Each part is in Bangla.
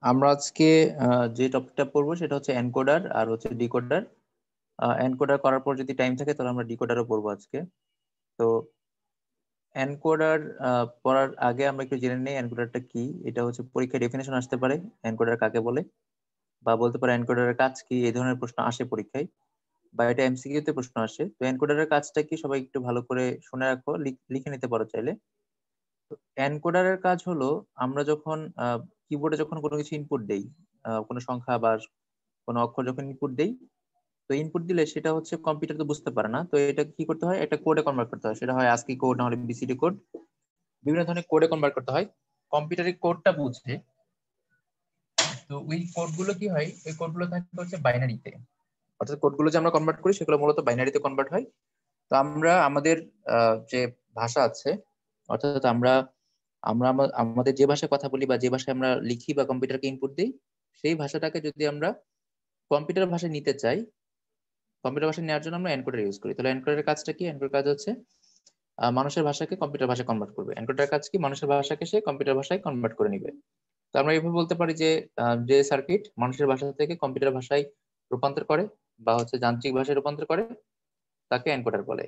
আমরা আজকে যে টপিকটা পড়বো সেটা হচ্ছে এনকোডার আর হচ্ছে ডিকোডার। এনকোডার করার পর যদি টাইম থাকে তাহলে আমরা ডিকোডারও পড়বো আজকে। তো এনকোডার পড়ার আগে আমরা একটু জেনে নিই এনকোডারটা কি। এটা হচ্ছে পরীক্ষায় ডেফিনেশন আসতে পারে, এনকোডার কাকে বলে, বা বলতে পারে এনকোডারের কাজ কি। এই ধরনের প্রশ্ন আসে পরীক্ষায়, বা এটা এমসিকিউ তে প্রশ্ন আসে। তো এনকোডারের কাজটা কি সবাই একটু ভালো করে শুনে রাখো, লিখে নিতে পারো চাইলে। এনকোডারের কাজ হলো, আমরা যখন কিবোর্ডে যখন কোনো কিছু ইনপুট দেই, কোনো সংখ্যা বা কোনো অক্ষর যখন ইনপুট দেই, তো ইনপুট দিলে সেটা হচ্ছে কম্পিউটার তো বুঝতে পারে না, তো এটা কি করতে হয়, একটা কোডে কনভার্ট করতে হয়। সেটা হয় আস্কি কোড, না হলে বিসিডি কোড, বিভিন্ন ধরনের কোডে কনভার্ট করতে হয়। কম্পিউটারের কোডটা বুঝে, তো ওই কোডগুলো কি হয়, ওই কোডগুলো থাকে হচ্ছে বাইনারিতে। অর্থাৎ কোডগুলো যে আমরা কনভার্ট করি সেগুলো মূলত বাইনারিতে কনভার্ট হয়। তো আমরা আমাদের যে ভাষা আছে, অর্থাৎ আমরা আমরা আমাদের যে ভাষায় কথা বলি বা যে ভাষায় আমরা লিখি বা কম্পিউটারকে ইনপুট দিই, সেই ভাষাটাকে যদি আমরা কম্পিউটার ভাষায় নিতে চাই, কম্পিউটার ভাষায় নেওয়ার জন্য আমরা এনকোডার ইউজ করি। তাহলে এনকোডারের কাজটা কি? এনকোডার কাজ হচ্ছে মানুষের ভাষাকে কম্পিউটার ভাষায় কনভার্ট করবে। এনকোডারের কাজ কি? মানুষের ভাষাকে সে কম্পিউটার ভাষায় কনভার্ট করে নিবে। তো আমরা এইভাবে বলতে পারি যে যে সার্কিট মানুষের ভাষা থেকে কম্পিউটার ভাষায় রূপান্তর করে বা হচ্ছে যান্ত্রিক ভাষায় রূপান্তর করে, তাকে এনকোডার বলে।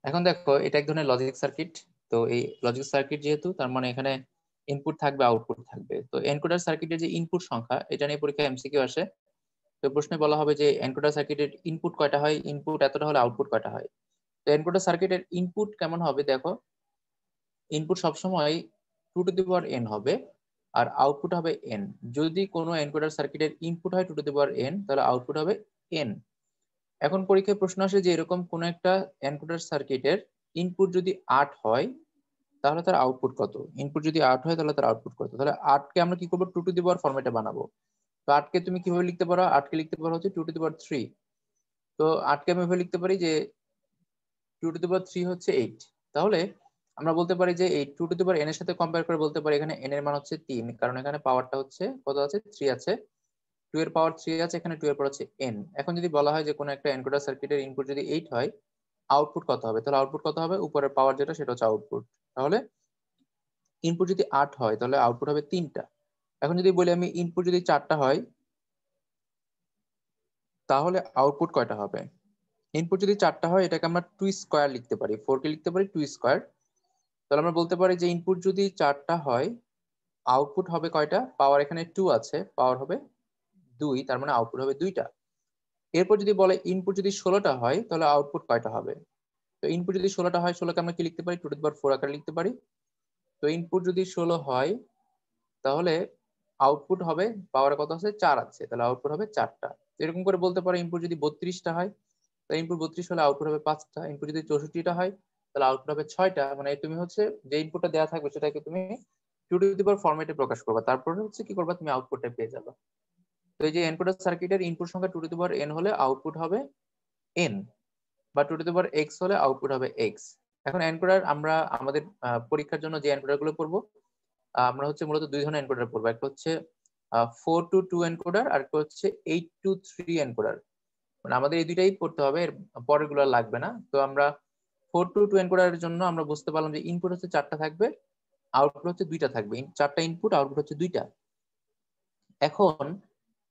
এখন দেখো, এটা এক ধরনের লজিক সার্কিট। তো এই লজিক সার্কিট যেহেতু, তার মানে এখানে ইনপুট থাকবে, আউটপুট থাকবে। তো এনকোডার সার্কিটের যে ইনপুট সংখ্যা, এটা নিয়ে পরীক্ষায় এমসিকিউ আসে। তো প্রশ্নে বলা হবে যে এনকোডার সার্কিটের ইনপুট কয়টা হয়, ইনপুট এতটা হলে আউটপুট কয়টা হয়। তো এনকোডার সার্কিটের ইনপুট কেমন হবে দেখো, ইনপুট সবসময় 2 টু দি পাওয়ার n হবে, আর আউটপুট হবে n। যদি কোনো এনকোডার সার্কিটের ইনপুট হয় 2 টু দি পাওয়ার n, তাহলে আউটপুট হবে n। এখন পরীক্ষায় প্রশ্ন আসে যে এরকম কোন একটা এনকোডার সার্কিটের ইনপুট যদি 8 হয়, তাহলে তার আউটপুট কত। ইনপুট যদি 8 হয় তাহলে তার আউটপুট কত। তাহলে 8কে আমরা কি করবো, 2 টু দি পাওয়ার ফরম্যাটে বানাবো। তো 8কে তুমি কিভাবে লিখতে পারো, 8কে লিখতে পারো হচ্ছে 2 টু দি পাওয়ার 3। তো 8কে আমি এভাবে লিখতে পারি যে 2 টু দি পাওয়ার 3 হচ্ছে 8। তাহলে আমরা বলতে পারি যে এই 2 টু দি পাওয়ার n এর সাথে কম্পেয়ার করে বলতে পারি এখানে n এর মান হচ্ছে 3, কারণ এখানে পাওয়ারটা হচ্ছে কত আছে, 3 আছে। 2 এর পাওয়ার 3 আছে, এখানে 2 এর পাওয়ার হচ্ছে n। এখন যদি বলা হয় যে কোনো একটা এনকোডার সার্কিটের ইনপুট যদি 8 হয়, আউটপুট কত হবে, তাহলে আউটপুট কত হবে, উপরের পাওয়ার যেটা সেটা হচ্ছে আউটপুট। তাহলে ইনপুট যদি 8 হয় তাহলে আউটপুট হবে 3টা। এখন যদি বলি আমি ইনপুট যদি 4টা হয়, তাহলে আউটপুট কয়টা হবে। ইনপুট যদি 4টা হয়, এটাকে আমরা 2 স্কয়ার লিখতে পারি, 4 কে লিখতে পারি 2 স্কয়ার। তাহলে আমরা বলতে পারি যে ইনপুট যদি 4টা হয়, আউটপুট হবে কয়টা, পাওয়ার এখানে 2 আছে, পাওয়ার হবে 2, তার মানে আউটপুট হবে 2টা। এরপর যদি বলে ইনপুট যদি 16টা হয়, তাহলে আউটপুট কয়টা হবে। তো ইনপুট যদি 16টা হয়, 16কে আমরা কি লিখতে পারি, 2 টু দি পাওয়ার 4 আকারে লিখতে পারি। তো ইনপুট যদি 16 হয়, তাহলে আউটপুট হবে, পাওয়ারে কত আছে, 4 আছে, তাহলে আউটপুট হবে 4টা। এরকম করে বলতে পারো ইনপুট যদি 32টা হয়, তাহলে ইনপুট 32 হলে আউটপুট হবে 5টা। ইনপুট যদি 64টা হয়, তাহলে আউটপুট হবে 6টা। মানে তুমি হচ্ছে যে ইনপুটটা দেওয়া থাকবে সেটাকে তুমি 2 টু দি পাওয়ার ফরম্যাটে প্রকাশ করবা, তারপরে হচ্ছে কি করবা, তুমি আউটপুটটা পেয়ে যাবে। তো এই যে এনকোডার সার্কিটের ইনপুট সংখ্যা 2 টু দি পাওয়ার n হলে আউটপুট হবে n, বা 2 টু দি পাওয়ার x হলে আউটপুট হবে x। এখন এনকোডার আমরা আমাদের পরীক্ষার জন্য যে এনকোডার গুলো পড়বো, আমরা হচ্ছে মূলত 2 ধরনের এনকোডার পড়বো। একটা হচ্ছে 4 টু 2 এনকোডার, আর একটা হচ্ছে 8 টু 3 এনকোডার। মানে আমাদের এই দুইটাই পড়তে হবে, এর পরের গুলো লাগবে না। তো আমরা 4 টু 2 এনকোডারের জন্য আমরা বুঝতে পারলাম যে ইনপুট হচ্ছে 4টা থাকবে, আউটপুট হচ্ছে 2টা থাকবে। 4টা ইনপুট, আউটপুট হচ্ছে 2টা। এখন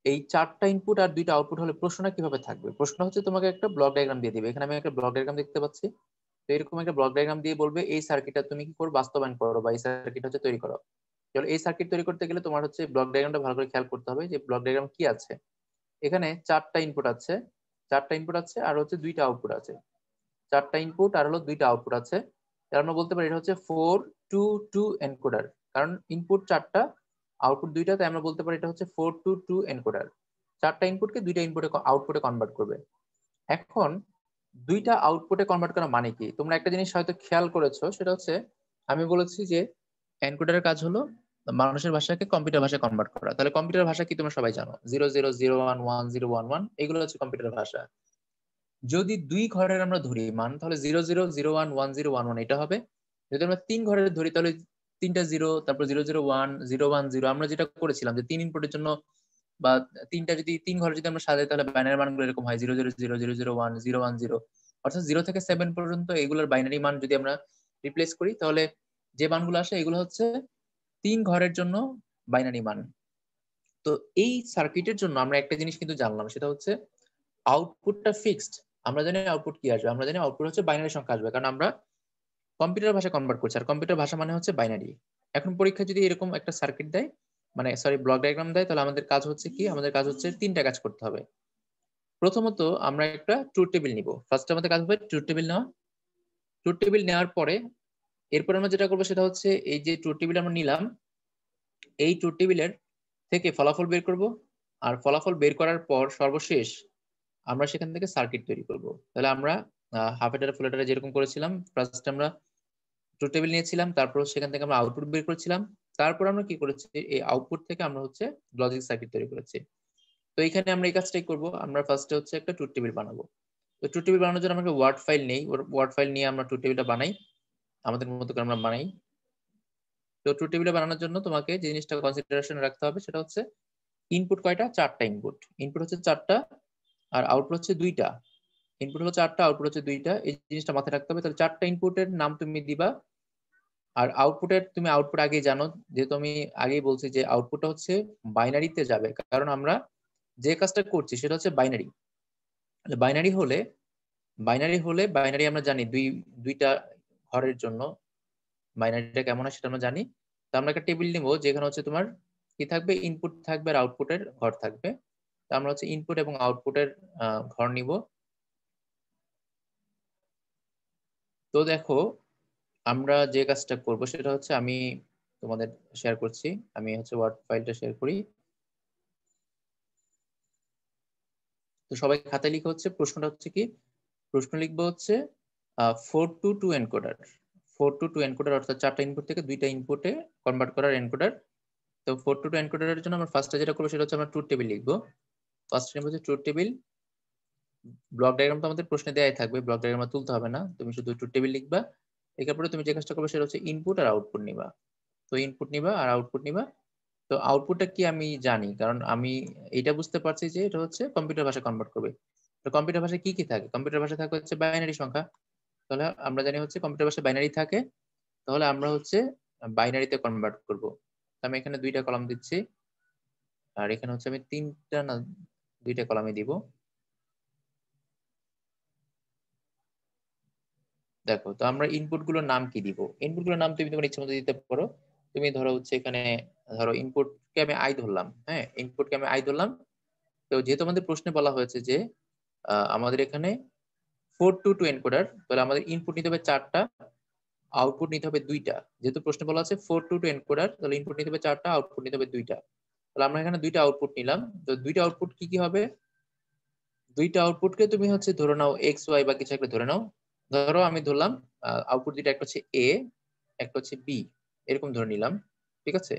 এই 4টা ইনপুট আর 2টা আউটপুট হলে প্রশ্নটা কিভাবে থাকবে। প্রশ্ন হচ্ছে তোমাকে একটা ব্লক ডায়াগ্রাম দিয়ে দিবে। এখানে আমি একটা ব্লক ডায়াগ্রাম দেখতে পাচ্ছি। তো এরকম একটা ব্লক ডায়াগ্রাম দিয়ে বলবে এই সার্কিটটা তুমি কি করো, বাস্তবায়ন করো, বা এই সার্কিট হচ্ছে তৈরি করো। তাহলে এই সার্কিট তৈরি করতে গেলে তোমার হচ্ছে ব্লক ডায়াগ্রামটা ভালো করে খেয়াল করতে হবে যে ব্লক ডায়াগ্রাম কি আছে। এখানে 4টা ইনপুট আছে, 4টা ইনপুট আছে, আর হচ্ছে 2টা আউটপুট আছে। 4টা ইনপুট আর হলো 2টা আউটপুট আছে। তার আমরা বলতে পারি এটা হচ্ছে 4 টু 2 এনকোডার। কারণ ইনপুট 4টা, আউটপুট 2টা, তাই আমরা বলতে পারি এটা হচ্ছে 4 টু 2 এনকোডার। 4টা ইনপুটকে 2টা ইনপুটে আউটপুটে কনভার্ট করবে। এখন 2টা আউটপুটে কনভার্ট করা মানে কি, তোমরা একটা জিনিস হয়তো খেয়াল করেছো, সেটা হচ্ছে আমি বলেছি যে এনকোডারের কাজ হলো মানুষের ভাষাকে কম্পিউটার ভাষায় কনভার্ট করা। তাহলে কম্পিউটার ভাষা কি তোমরা সবাই জানো, 00011011, এগুলো হচ্ছে কম্পিউটার ভাষা। যদি 2 ঘরের আমরা ধরি মান, তাহলে 00011011 এটা হবে। যদি আমরা 3 ঘরের ধরি, তাহলে 3টা 0, তারপর 001010, আমরা যেটা করেছিলাম যে 3 ইনপুটের জন্য, বা 3টা যদি 3 ঘরে যদি আমরা সাজাই, তাহলে বাইনারি মানগুলো এরকম হয় 0000010110। অর্থাৎ 0 থেকে 7 পর্যন্ত এগুলোর বাইনারি মান যদি আমরা রিপ্লেস করি, তাহলে যে মানগুলো আসে এগুলো হচ্ছে 3 ঘরের জন্য বাইনারি মান। তো এই সার্কিটের জন্য আমরা একটা জিনিস কিন্তু জানলাম, সেটা হচ্ছে আউটপুটটা ফিক্সড। আমরা জানি আউটপুট কি আসবে, আমরা জানি আউটপুট হচ্ছে বাইনারি সংখ্যা আসবে, কারণ আমরা কম্পিউটার ভাষা কনভার্ট করছি, আর কম্পিউটার ভাষা মানে হচ্ছে বাইনারি। এখন পরীক্ষা যদি এরকম একটা সার্কিট দেয়, মানে সরি ব্লক ডায়াগ্রাম দেয়, তাহলে আমাদের কাজ হচ্ছে কি, আমাদের কাজ হচ্ছে তিনটা কাজ করতে হবে। প্রথমত আমরা একটা ট্রুথ টেবিল নিব। ফার্স্ট আমাদের কাজ হবে ট্রুথ টেবিল নেওয়া। ট্রুথ টেবিল নেওয়ার পরে এরপর আমরা যেটা করবো সেটা হচ্ছে এই যে ট্রুথ টেবিল আমরা নিলাম, এই ট্রুথ টেবিলের থেকে ফলাফল বের করব, আর ফলাফল বের করার পর সর্বশেষ আমরা সেখান থেকে সার্কিট তৈরি করব। তাহলে আমরা হাফ এটার ফুল এটারে যেরকম করেছিলাম, ফার্স্ট আমরা ট্রুথ টেবিল নিয়েছিলাম, তারপর সেখান থেকে আমরা আউটপুট বের করেছিলাম, তারপর আমরা কি করেছি, এই আউটপুট থেকে আমরা হচ্ছে লজিক সার্কিট তৈরি করেছি। তো এখানে আমরা এই কাজটাই করব, আমরা ফার্স্টে হচ্ছে একটা ট্রুথ টেবিল বানাবো। তো ট্রুথ টেবিল বানানোর জন্য আমরা ওয়ার্ড ফাইল নেই, ওয়ার্ড ফাইল নিয়ে আমরা ট্রুথ টেবিলটা বানাই, আমাদের মতো করে আমরা বানাই। তো ট্রুথ টেবিল বানানোর জন্য তোমাকে যে জিনিসটা কনসিডারেশন রাখতে হবে সেটা হচ্ছে ইনপুট কয়টা, চারটা ইনপুট। ইনপুট হচ্ছে চারটা আর আউটপুট হচ্ছে দুইটা। ইনপুট হলো চারটা, আউটপুট হচ্ছে দুইটা, এই জিনিসটা মাথায় রাখতে হবে। তাহলে চারটা ইনপুটের নাম তুমি দিবা, আর আউটপুটের তুমি আউটপুট আগেই জানো, যেহেতু আমি আগেই বলছি যে আউটপুটটা হচ্ছে বাইনারিতে যাবে, কারণ আমরা যে কাজটা করছি সেটা হচ্ছে বাইনারি। বাইনারি হলে বাইনারি আমরা জানি দুইটা ঘরের জন্য বাইনারিটা কেমন হয় সেটা আমরা জানি। তো আমরা একটা টেবিল নিব যেখানে হচ্ছে তোমার কি থাকবে, ইনপুট থাকবে আর আউটপুটের ঘর থাকবে। তো আমরা হচ্ছে ইনপুট এবং আউটপুটের ঘর নিব। তো দেখো আমরা যে কাজটা করব সেটা হচ্ছে, আমি তোমাদের শেয়ার করছি, আমি হচ্ছে ওয়ার্ড ফাইলটা শেয়ার করি। তো সবাই খাতায় লিখে হচ্ছে প্রশ্নটা হচ্ছে কি, প্রশ্ন লিখবো হচ্ছে 4 to 2 এনকোডার। 4 to 2 এনকোডার অর্থাৎ চারটা ইনপুট থেকে দুইটা ইনপুটে কনভার্ট করার এনকোডার। তো 4 to 2 এনকোডারের জন্য আমরা ফার্স্টে যেটা করবো সেটা হচ্ছে আমরা ট্রুথ টেবিল লিখবো। ফার্স্ট নেব হচ্ছে ট্রুথ টেবিল। ব্লক ডায়াগ্রাম তো আমাদের প্রশ্নে দেয়াই থাকবে, ব্লক ডায়াগ্রাম তুলতে হবে না, তুমি শুধু ট্রুথ টেবিল লিখবা। লেখার পরে তুমি যে কাজটা করবে সেটা হচ্ছে ইনপুট আর আউটপুট নিবা। তো ইনপুট নিবা আর আউটপুট নিবা। তো আউটপুটটা কি আমি জানি, কারণ আমি এটা বুঝতে পারছি যে এটা হচ্ছে কম্পিউটার ভাষা কনভার্ট করবে। তো কম্পিউটার ভাষায় কি কি থাকে, কম্পিউটার ভাষায় থাকে হচ্ছে বাইনারি সংখ্যা। তাহলে আমরা জানি হচ্ছে কম্পিউটার ভাষায় বাইনারি থাকে, তাহলে আমরা হচ্ছে বাইনারিতে কনভার্ট করব। আমি এখানে দুইটা কলাম দিচ্ছি, আর এখানে হচ্ছে আমি তিনটা না দুইটা কলামে দিব। দেখো তো আমরা ইনপুট গুলোর নাম কি দিব, ইনপুট গুলোর নাম তুমি তোমার ইচ্ছা মতো দিতে পারো। তুমি ধরো হচ্ছে এখানে ধরো ইনপুটকে আমি আই ধরলাম, হ্যাঁ ইনপুটকে আমি আই ধরলাম। তো যেহেতু আমাদের প্রশ্নে বলা হয়েছে যে আমাদের এখানে 4 to 2 এনকোডার, তাহলে আমাদের ইনপুট নিতে হবে চারটা, আউটপুট নিতে হবে দুইটা। যেহেতু প্রশ্নে বলা আছে 4 to 2 এনকোডার, তাহলে ইনপুট নিতে হবে চারটা, আউটপুট নিতে হবে দুইটা। তাহলে আমরা এখানে দুইটা আউটপুট নিলাম। তো দুইটা আউটপুট কি কি হবে, দুইটা আউটপুটকে তুমি হচ্ছে ধরে নাও এক্স ওয়াই বা কিছু একটা ধরে নাও। ধরো আমি ধরলাম আউটপুট দুইটা, একটা হচ্ছে এ, একটা হচ্ছে বি, এরকম ধরে নিলাম। ঠিক আছে,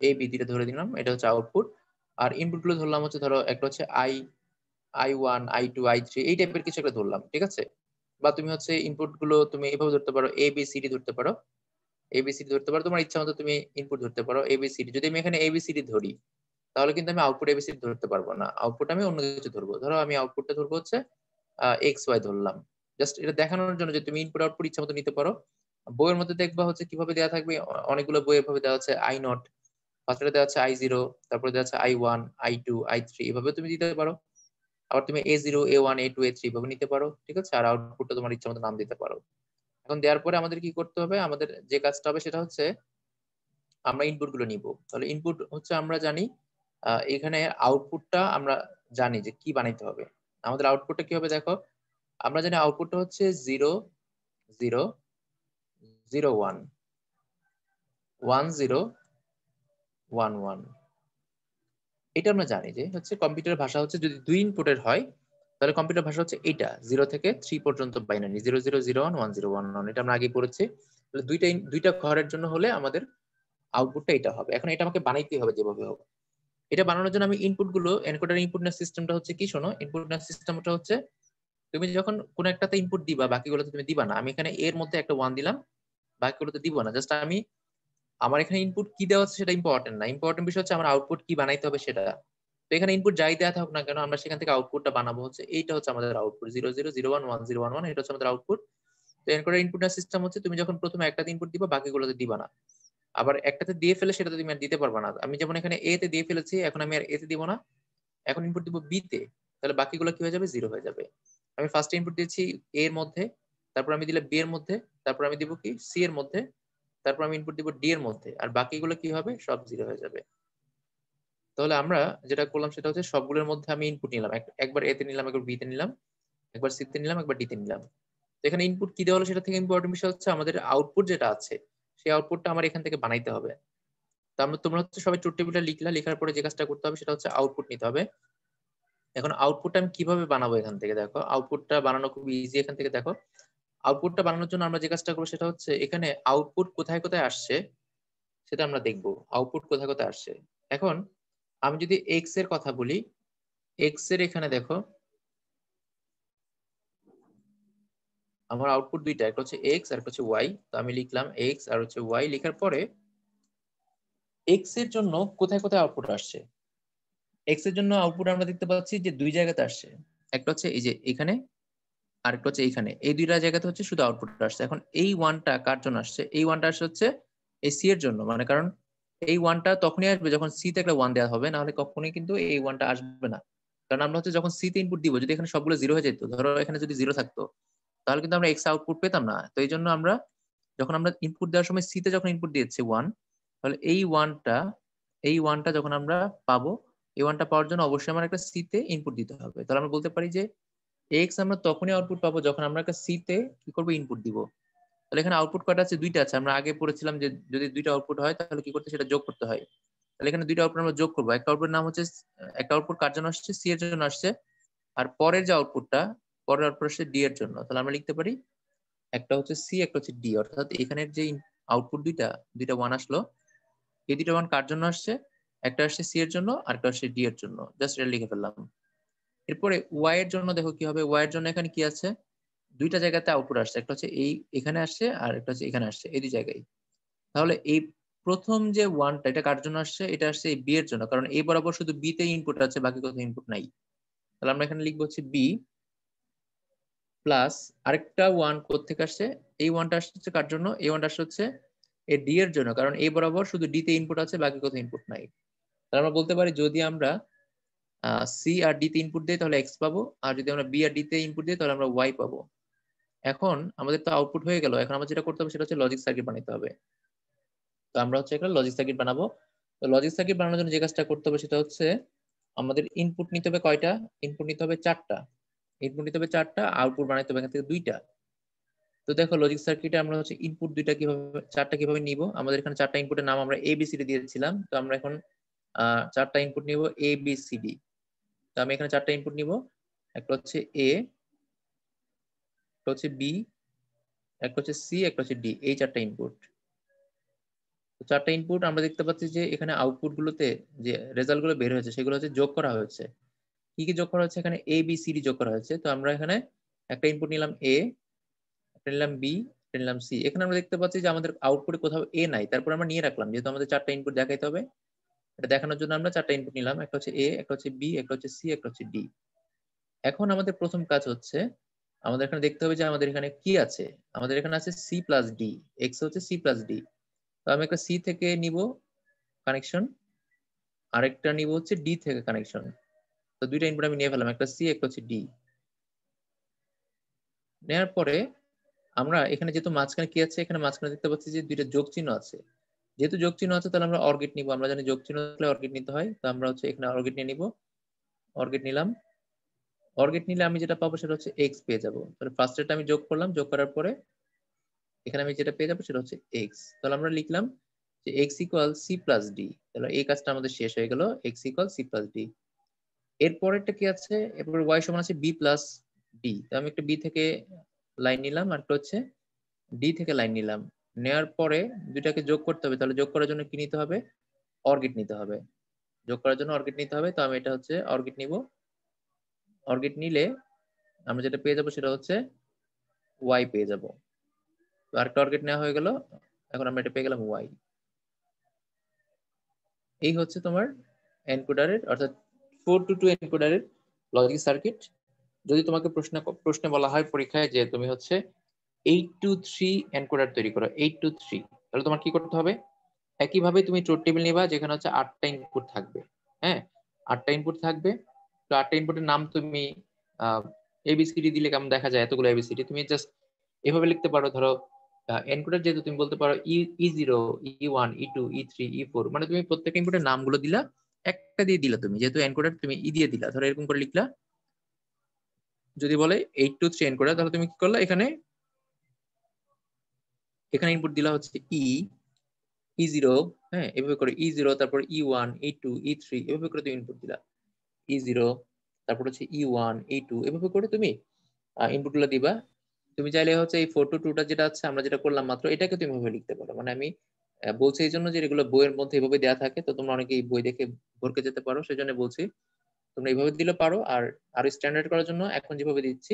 এ বি দুইটা ধরে দিলাম, এটা হচ্ছে আউটপুট। আর ইনপুট গুলো ধরলাম হচ্ছে ধরো একটা হচ্ছে I1 I2 I3 এই টাইপের কিছু একটা ধরলাম। ঠিক আছে, বা তুমি হচ্ছে ইনপুট গুলো তুমি এভাবে ধরতে পারো, এ বি সি ডি ধরতে পারো, এবিসিডি ধরতে পারো, তোমার ইচ্ছা মতো তুমি ইনপুট ধরতে পারো এবিসিডি। যদি আমি এখানে এবিসিডি ধরি তাহলে কিন্তু আমি আউটপুট এবিসিডি ধরতে পারবো না, আউটপুট আমি অন্য কিছু ধরবো। ধরো আমি আউটপুটটা ধরবো হচ্ছে এক্স ওয়াই ধরলাম, জাস্ট এটা দেখানোর জন্য যে তুমি ইনপুট আউটপুট ইচ্ছা মতো নিতে পারো। বইয়ের মধ্যে দেখবা হচ্ছে কিভাবে দেওয়া থাকবে, অনেকগুলো বই এভাবে দেওয়া আছে I0, ফার্স্টে দেওয়া আছে I0, তারপরে দেওয়া আছে I1 I2 I3, এভাবে তুমি দিতে পারো। আবার তুমি A0 A1 A2 A3 এভাবে নিতে পারো। ঠিক আছে, আর আউটপুটটা তোমার ইচ্ছা মতো নাম দিতে পারো। এখন দেওয়ার পরে আমাদের কি করতে হবে, আমাদের যে কাজটা হবে সেটা হচ্ছে আমরা ইনপুট গুলো নিব। তাহলে ইনপুট হচ্ছে আমরা জানি, এখানে আউটপুটটা আমরা জানি যে কি বানাইতে হবে। আমাদের আউটপুটটা কি হবে দেখো, আমরা জানি আউটপুটটা হচ্ছে 0 0 0 1 1 0 1 1। এটা আমরা জানি যে হচ্ছে কম্পিউটার ভাষা হচ্ছে যদি দুই ইনপুটের হয়, তাহলে কম্পিউটার ভাষা হচ্ছে এটা 0 থেকে 3 পর্যন্ত বাইনারি 0 0 0 1 1 0 1 1, এটা আমরা আগে পড়েছি। তাহলে দুইটা ঘরের জন্য হলে আমাদের আউটপুটটা এটা হবে। এখন এটা আমাকে বানাইতে হবে যেভাবে হোক। এটা বানানোর জন্য আমি ইনপুট গুলো এনকোডার ইনপুট নেওয়ার সিস্টেমটা হচ্ছে কি, শোনো ইনপুট নেওয়ার সিস্টেমটা হচ্ছে তুমি যখন কোন একটাতে ইনপুট দিবা বাকিগুলোতে তুমি দিবা না। আমি এখানে এর মধ্যে একটা 1 দিলাম, বাকিগুলোতে দিব না। জাস্ট আমি আমার এখানে ইনপুট কি দেওয়া হচ্ছে সেটা ইম্পর্টেন্ট না, ইম্পর্টেন্ট বিষয় হচ্ছে আমার আউটপুট কি বানাইতে হবে সেটা। তো এখানে ইনপুট যাই দেওয়া থাকুক না কেন, আমরা সেখান থেকে আউটপুটটা বানাবো হচ্ছে এইটা হচ্ছে আমাদের আউটপুট 0 0 0 1 1 0 1 1, এটা হচ্ছে আমাদের আউটপুট। তো এনকোডার ইনপুট নেওয়ার সিস্টেম হচ্ছে তুমি যখন প্রথমে একটাতে ইনপুট দিবা বাকিগুলোতে দিবা না। আবার একটাতে দিয়ে ফেলে সেটাতে তুমি আর দিতে পারবে না। আমি যেমন এখানে এ তে দিয়ে ফেলেছি, এখন আমি আর এ তে দিব না, এখন ইনপুট দিব বি তে, তাহলে বাকিগুলো কি হয়ে যাবে, 0 হয়ে যাবে। আমি ফার্স্ট ইনপুট দিয়েছি এ এর মধ্যে, তারপর আমি দিলাম বি এর মধ্যে, তারপর আমি দিব কি সি এর মধ্যে, তারপর আমি ইনপুট দিব ডি এর মধ্যে, আর বাকিগুলো কি হবে, সব 0 হয়ে যাবে। তাহলে আমরা যেটা করলাম সেটা হচ্ছে সবগুলোর মধ্যে আমি ইনপুট নিলাম, একবার এ তে নিলাম, একবার বি তে নিলাম, একবার সি তে নিলাম, একবার ডি তে নিলাম। তো এখানে ইনপুট কি দেওয়া হলো সেটা থেকে ইম্পর্টেন্ট বিষয় হচ্ছে আমাদের আউটপুট যেটা আছে সেই আউটপুটটা আমার এখান থেকে বানাইতে হবে। তো তোমরা হচ্ছে সবাই ট্রুথ টেবিলটা লিখলা, লেখার পরে যে কাজটা করতে হবে সেটা হচ্ছে আউটপুট নিতে হবে। এখন আউটপুটটা আমি কিভাবে বানাবো, এখান থেকে দেখো আউটপুটটা বানানো খুব ইজি। এখান থেকে দেখো আউটপুটটা বানানোর জন্য আমরা যে কাজটা করবো সেটা হচ্ছে এখানে আউটপুট কোথায় কোথায় আসছে সেটা আমরা দেখবো, আউটপুট কোথায় কোথায় আসছে। এখন আমি যদি এক্স এর কথা বলি, এক্স এর এখানে দেখো আমার আউটপুট দুইটা, একটা হচ্ছে এক্স আর একটা হচ্ছে ওয়াই। তো আমি লিখলাম এক্স আর হচ্ছে ওয়াই, লেখার পরে এক্স এর জন্য কোথায় কোথায় আউটপুট আসছে। এক্স এর জন্য আউটপুট আমরা দেখতে পাচ্ছি যে দুই জায়গাতে আসছে, একটা হচ্ছে এই যে এখানে, আর একটা হচ্ছে এইখানে, এই দুইটা জায়গাতে হচ্ছে শুধু আউটপুট আসছে। এখন এই ওয়ানটা কার জন্য আসছে, এই ওয়ানটা আসছে হচ্ছে এই সি এর জন্য, মানে কারণ এই ওয়ানটা তখনই আসবে যখন সি তে একটা ওয়ান দেওয়া হবে, না হলে কখনোই কিন্তু এই ওয়ানটা আসবে না। কারণ আমরা হচ্ছে যখন সি তে ইনপুট দিব, যদি এখানে সবগুলো 0 হয়ে যেত, ধরো এখানে যদি 0 থাকতো, তাহলে কিন্তু আমরা এক্স আউটপুট পেতাম না। তো এই জন্য আমরা যখন আমরা ইনপুট দেওয়ার সময় সি তে যখন ইনপুট দিয়েছি ওয়ান, তাহলে এই ওয়ানটা যখন আমরা পাবো, এই ওয়ানটা পাওয়ার জন্য অবশ্যই আমার একটা সি তে ইনপুট দিতে হবে। তাহলে আমরা বলতে পারি যে এক্স আমরা তখনই আউটপুট পাবো যখন আমরা একটা সি তে কি করবো, ইনপুট দিব। তাহলে এখানে আউটপুট কয়টা আছে, দুইটা আছে। আমরা আগে পড়েছিলাম যে যদি দুইটা আউটপুট হয় তাহলে কি করতে, সেটা যোগ করতে হয়। তাহলে এখানে দুইটা আউটপুট আমরা যোগ করবো। একটা আউটপুট নাম হচ্ছে, একটা আউটপুট কার জন্য আসছে, সি এর জন্য আসছে, আর পরের যে আউটপুটটা, পরের আউটপুট আসছে ডি এর জন্য। তাহলে আমরা লিখতে পারি একটা হচ্ছে সি, একটা হচ্ছে ডি, অর্থাৎ এখানের যে আউটপুট দুইটা দুইটা ওয়ান আসলো, এই দুইটা ওয়ান কার জন্য আসছে, একটা আসছে সি এর জন্য আর একটা আসছে ডি এর জন্য। জাস্ট এটা লিখে ফেললাম। এরপরে ওয়াই এর জন্য দেখো কি হবে, ওয়াই এর জন্য এখানে কি আছে, দুইটা জায়গাতে আউটপুট আসছে, একটা হচ্ছে এই এখানে আসছে আর একটা হচ্ছে এখানে আসছে, এই দুই জায়গায়। তাহলে এই প্রথম যে ওয়ানটা, এটা কার জন্য আসছে, এটা আসছে এই বি এর জন্য, কারণ এই বরাবর শুধু বি তে ইনপুট আছে, বাকি কোথাও ইনপুট নাই। তাহলে আমরা এখানে লিখবো হচ্ছে বি প্লাস আরেকটা ওয়ান কোত্থেকে আসছে, এই ওয়ানটা আসছে কার জন্য, এই ওয়ানটা আসছে হচ্ছে এই ডি এর জন্য, কারণ এই বরাবর শুধু ডি তে ইনপুট আছে, বাকি কোথাও ইনপুট নাই। তাহলে আমরা বলতে পারি যদি আমরা সি আর ডি তে ইনপুট দিই তাহলে এক্স পাবো, আর যদি আমরা বি আর ডি তে ইনপুট দিই তাহলে আমরা ওয়াই পাবো। এখন আমাদের তো আউটপুট হয়ে গেল, এখন আমরা যেটা করতে হবে সেটা হচ্ছে লজিক সার্কিট বানাতে হবে। তো আমরা হচ্ছে একটা লজিক সার্কিট বানাবো। তো লজিক সার্কিট বানানোর জন্য যে কাজটা করতে হবে সেটা হচ্ছে আমাদের ইনপুট নিতে হবে কয়টা, ইনপুট নিতে হবে 4টা, ইনপুট নিতে হবে 4টা, আউটপুট বানাইতে হবে এখান থেকে 2টা। তো দেখো লজিক সার্কিটে আমরা হচ্ছে ইনপুট দুইটা কিভাবে, 4টা কিভাবে নিব, আমাদের এখানে 4টা ইনপুটের নাম আমরা এ বি সি ডি দিয়েছিলাম। তো আমরা এখন 4টা ইনপুট নিব এ বি সি ডি। তো আমি এখানে 4টা ইনপুট নিব, একটা হচ্ছে এ, একটা হচ্ছে বি, একটা হচ্ছে সি, একটা হচ্ছে ডি, এই 4টা ইনপুট। তো 4টা ইনপুট আমরা দেখতে পাচ্ছি যে এখানে আউটপুট গুলোতে যে রেজাল্ট গুলো বের হয়েছে সেগুলো হচ্ছে যোগ করা হয়েছে। কি কি যোগ করা হয়েছে, এখানে এ বি সি ডি যোগ করা হয়েছে। তো আমরা এখানে একটা ইনপুট নিলাম এ, একটা নিলাম বি, একটা নিলাম সি। এখানে আমরা দেখতে পাচ্ছি যে আমাদের আউটপুটে কোথাও এ নাই, তারপর আমরা নিয়ে রাখলাম যেহেতু আমাদের 4টা ইনপুট দেখাইতে হবে। এটা দেখানোর জন্য আমরা 4টা ইনপুট নিলাম, একটা হচ্ছে এ, একটা হচ্ছে বি, একটা হচ্ছে সি, একটা হচ্ছে ডি। এখন আমাদের প্রথম কাজ হচ্ছে আমাদের এখানে দেখতে হবে যে আমাদের এখানে কি আছে। আমাদের এখানে আছে সি প্লাস ডি, এক্স হচ্ছে সি প্লাস ডি। তো আমি একটা সি থেকে নিব কানেকশন, আরেকটা নিব হচ্ছে ডি থেকে কানেকশন। তো দুইটা ইনপুট আমি নিয়ে ফেলাম, একটা সি, একটা হচ্ছে ডি। নেওয়ার পরে আমরা এখানে যেহেতু মাঝখানে কি আছে, এখানে মাঝখানে দেখতে পাচ্ছি যে দুইটা যোগ চিহ্ন আছে। যেহেতু যোগ চিহ্ন আছে তাহলে আমরা অর্গেট নিব, আমরা জানি যোগ চিহ্ন থাকলে অর্গেট নিতে হয়। তো আমরা হচ্ছে এখানে অর্গেট নিয়ে নিব, অর্গেট নিলাম। অর্গেট নিলে আমি যেটা পাবো সেটা হচ্ছে এক্স পেয়ে যাবো। তাহলে ফার্স্টেরটা আমি যোগ করলাম, যোগ করার পরে এখানে আমি যেটা পেয়ে যাবো সেটা হচ্ছে এক্স। তাহলে আমরা লিখলাম যে X equal C plus D. তাহলে এই কাজটা আমাদের শেষ হয়ে গেল, X equal C plus D. এর পরেরটা কি আছে, এরপর ওয়াই সমান আছে বি প্লাস ডি। তো আমি একটা বি থেকে লাইন নিলাম আর একটা হচ্ছে ডি থেকে লাইন নিলাম। নেওয়ার পরে দুইটাকে যোগ করতে হবে, তাহলে যোগ করার জন্য কি নিতে হবে, অর্গেট নিতে হবে। যোগ করার জন্য অর্গেট নিতে হবে। তো আমি এটা হচ্ছে অর্গেট নিব, অর্গেট নিলে আমরা যেটা পেয়ে যাবো সেটা হচ্ছে ওয়াই পেয়ে যাবো। তো আরেকটা অর্গেট নেওয়া হয়ে গেল, এখন আমরা এটা পেয়ে গেলাম ওয়াই। এই হচ্ছে তোমার এনকোডারের অর্থাৎ 4 to 2 এনকোডারের লজিক সার্কিট। যদি তোমাকে প্রশ্নে বলা হয় পরীক্ষায় যে তুমি হচ্ছে 8 to 3 এনকোডার তৈরি করো, 8 to 3, তাহলে তোমার কি করতে হবে, একইভাবে তুমি ট্রুথ টেবিল নিবা যেখানে হচ্ছে 8টা ইনপুট থাকবে। হ্যাঁ, 8টা ইনপুট থাকবে। তো 8টা ইনপুটের নাম তুমি এবিসিডি দিলে কেমন দেখা যায়, এতগুলো এবিসিডি তুমি জাস্ট এভাবে লিখতে পারো। ধরো এনকোডার যেহেতু তুমি বলতে পারো E0, E1, E2, E3, E4, মানে তুমি প্রত্যেক ইনপুটের নামগুলো দিলা, একটা দিয়ে দিলা তুমি, যেহেতু এনকোডার তুমি ই দিয়ে দিলা, ধরো এরকম করে লিখলা। যদি বলে 823 এনকোডার, তাহলে তুমি কি করলা, এখানে এখানে ইনপুট দিলা হচ্ছে E0, হ্যাঁ, এভাবে করে E0, তারপর E1, E2, E3, এভাবে করে তুমি ইনপুট দিলা। E0, তারপর হচ্ছে E1, E2, এভাবে করে তুমি ইনপুট গুলো দিবা। তুমি চাইলে হচ্ছে এই 4 to 2টা যেটা আছে, আমরা যেটা করলাম মাত্র, এটাকে তুমি এভাবে লিখতে পারো। মানে আমি বলছি এই জন্য যে এগুলো বইয়ের মধ্যে এভাবে দেওয়া থাকে, তো তোমরা অনেকে এই বই দেখে ভরকে যেতে পারো, সেজন্য বলছি তোমরা এইভাবে দিলে পারো। আর আরো স্ট্যান্ডার্ড করার জন্য এখন যেভাবে দিচ্ছি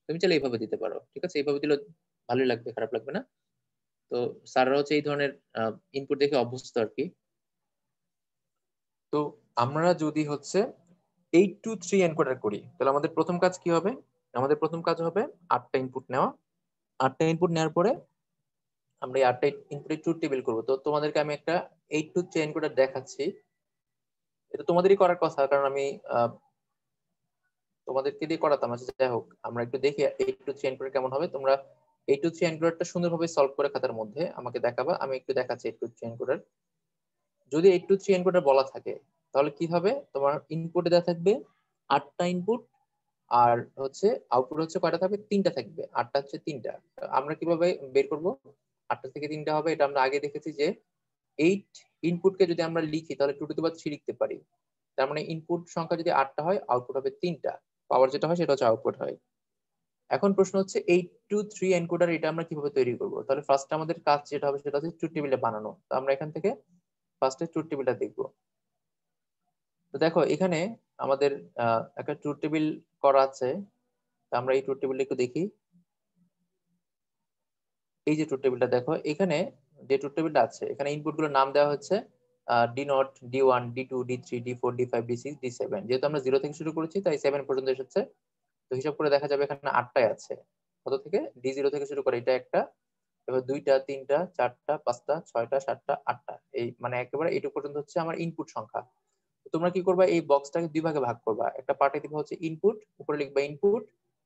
তুমি চাইলে এইভাবে দিতে পারো। ঠিক আছে, এইভাবে দিলে ভালোই লাগবে, খারাপ লাগবে না। তো স্যাররা হচ্ছে এই ধরনের ইনপুট দেখে অভ্যস্ত আর কি। তো আমরা যদি হচ্ছে 823 এনকোডার করি, তাহলে আমাদের প্রথম কাজ কি হবে? আমাদের প্রথম কাজ হবে 8টা ইনপুট নেওয়া। 8টা ইনপুট নেওয়ার পরে আমরা এই 8টা ইনপুটে ট্রুথ টেবিল করবো। তো তোমাদেরকে আমি একটা 823 এনকোডার দেখাচ্ছি। এটা তোমাদেরই করার কথা, কারণ আমি তোমাদেরকে দিয়ে করাতাম। আচ্ছা, যাই হোক, আমরা একটু দেখি 823 এনকোডার কেমন হবে। তোমরা 823 এনকোডারটা সুন্দরভাবে সলভ করে খাতার মধ্যে আমাকে দেখাবা। আমি একটু দেখাচ্ছি 823 এনকোডার। যদি 823 এনকোডার বলা থাকে, তাহলে কি হবে? তোমার ইনপুটে দেওয়া থাকবে 8টা ইনপুট, আর হচ্ছে আউটপুট হচ্ছে কয়টা থাকবে? 3টা থাকবে। 8টা হচ্ছে 3টা। আমরা কিভাবে বের করব 8টা থেকে 3টা হবে? এটা আমরা আগে দেখেছি যে 8 ইনপুটকে যদি আমরা লিখি তাহলে 2 টু দি পাওয়ার 3 লিখতে পারি। তার মানে ইনপুট সংখ্যা যদি 8টা হয়, আউটপুট হবে 3টা। পাওয়ার যেটা হয় সেটা হচ্ছে আউটপুট হয়। এখন প্রশ্ন হচ্ছে 823 এনকোডার এটা আমরা কিভাবে তৈরি করব? তাহলে ফার্স্ট আমাদের কাজ যেটা হবে সেটা হচ্ছে ট্রুথ টেবিলটা বানানো। তো আমরা এখান থেকে ফার্স্টে ট্রুথ টেবিলটা দেখবো। তো দেখো এখানে আমাদের একটা ট্রুথ টেবিল করা আছে। তো আমরা এই ট্রুথ টেবিলটা একটু দেখি। এই যে ট্রুথ টেবিলটা দেখো, এখানে যে ট্রুথ টেবিলটা আছে, এখানে ইনপুট গুলোর নাম দেওয়া হচ্ছে D0, D1, D2, D3, D4, D5, D6, D7। যেহেতু আমরা 0 থেকে শুরু করেছি তাই 7 পর্যন্ত এসেছে। তো হিসাব করে দেখা যাবে এখানে 8টাই আছে। কত থেকে? D0 থেকে শুরু করে এটা একটা, এবার 2টা, 3টা, 4টা, 5টা, 6টা, 7টা, 8টা, এই মানে একেবারে এইটুকু পর্যন্ত হচ্ছে আমার ইনপুট সংখ্যা। তোমরা কি করবা? এই বক্সটাকে দুই ভাগে ভাগ করবা। একটা পার্টে দিবা হচ্ছে ইনপুট, উপরে লিখবা ইনপুট,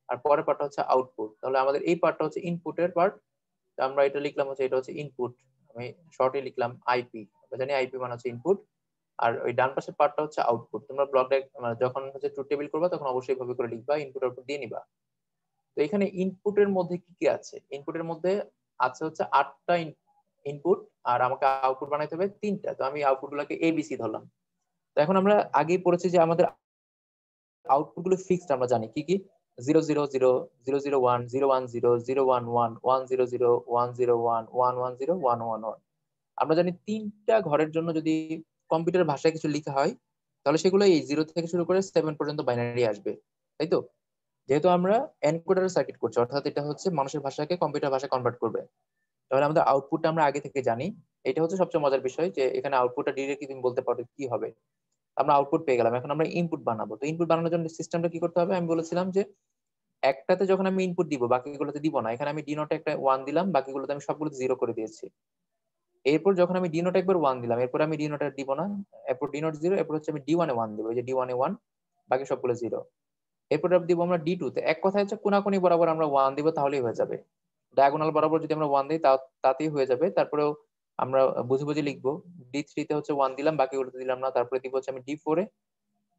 আর পরের পার্টটা হচ্ছে আউটপুট। তাহলে আমাদের এই পার্টটা হচ্ছে ইনপুটের পার্ট। আমরা এটা লিখলাম হচ্ছে এটা হচ্ছে ইনপুট। আমি শর্টে লিখলাম আইপি। আমরা জানি আইপি মানে হচ্ছে ইনপুট। আর ওই ডান পাশের পার্টটা হচ্ছে আউটপুট। তোমরা ব্লক যখন হচ্ছে ট্রুথ টেবিল করবা তখন অবশ্যই ভাবে করে লিখবা, ইনপুট আউটপুট দিয়ে নিবা। তো এখানে ইনপুটের মধ্যে কি কি আছে? ইনপুটের মধ্যে আছে হচ্ছে 8টা ইনপুট, আর আমাকে আউটপুট বানাইতে হবে 3টা। তো আমি আউটপুট গুলোকে এবিসি ধরলাম। তো এখন আমরা আগেই পড়েছি যে আমাদের আউটপুট গুলো ফিক্সড, আমরা জানি কি কি। 000, 001, 010, 011, 100, 101, 110, 111। আমরা জানি 3টা ঘরের জন্য যদি কম্পিউটার ভাষায় কিছু লেখা হয়, তাহলে সেগুলো এই 0 থেকে শুরু করে 7 পর্যন্ত বাইনারি আসবে, তাই তো? যেহেতু আমরা এনকোডার সার্কিট করছি, অর্থাৎ এটা হচ্ছে মানুষের ভাষাকে কম্পিউটার ভাষায় কনভার্ট করবে, তাহলে আমাদের আউটপুটটা আমরা আগে থেকে জানি। এটা হচ্ছে সবচেয়ে মজার বিষয় যে এখানে আউটপুটটা ডিরেক্টলি তুমি বলতে পারো কি হবে। আমরা আউটপুট পেয়ে গেলাম, এখন আমরা ইনপুট বানাবো। তো ইনপুট বানানোর জন্য সিস্টেমটা কি করতে হবে? আমি বলেছিলাম যে একটাতে যখন আমি ইনপুট দিব, বাকিগুলোতে দিব না। এখানে আমি ডি নোটে একটা 1 দিলাম, বাকিগুলোতে আমি সবগুলোতে 0 করে দিয়েছি। এরপর যখন আমি ডি নোটে একবার 1 দিলাম, এরপর আমি ডি নোটে দিব না। এরপর ডি নোট 0, এরপর হচ্ছে আমি D1 এ 1 দিব, এই যে D1 এ 1, বাকি সবগুলো 0। এরপর দিব আমরা D2 তে। এক কথায় হচ্ছে কোনাকুনি বরাবর আমরা 1 দিব, তাহলেই হয়ে যাবে। ডায়াগোনাল বরাবর যদি আমরা 1 দিই তাতেই হয়ে যাবে। তারপরেও আমরা বুঝে বুঝে লিখবো। D3 তে হচ্ছে 1 দিলাম, বাকিগুলোতে দিলাম না। তারপরে দিব হচ্ছে আমি D4 এ,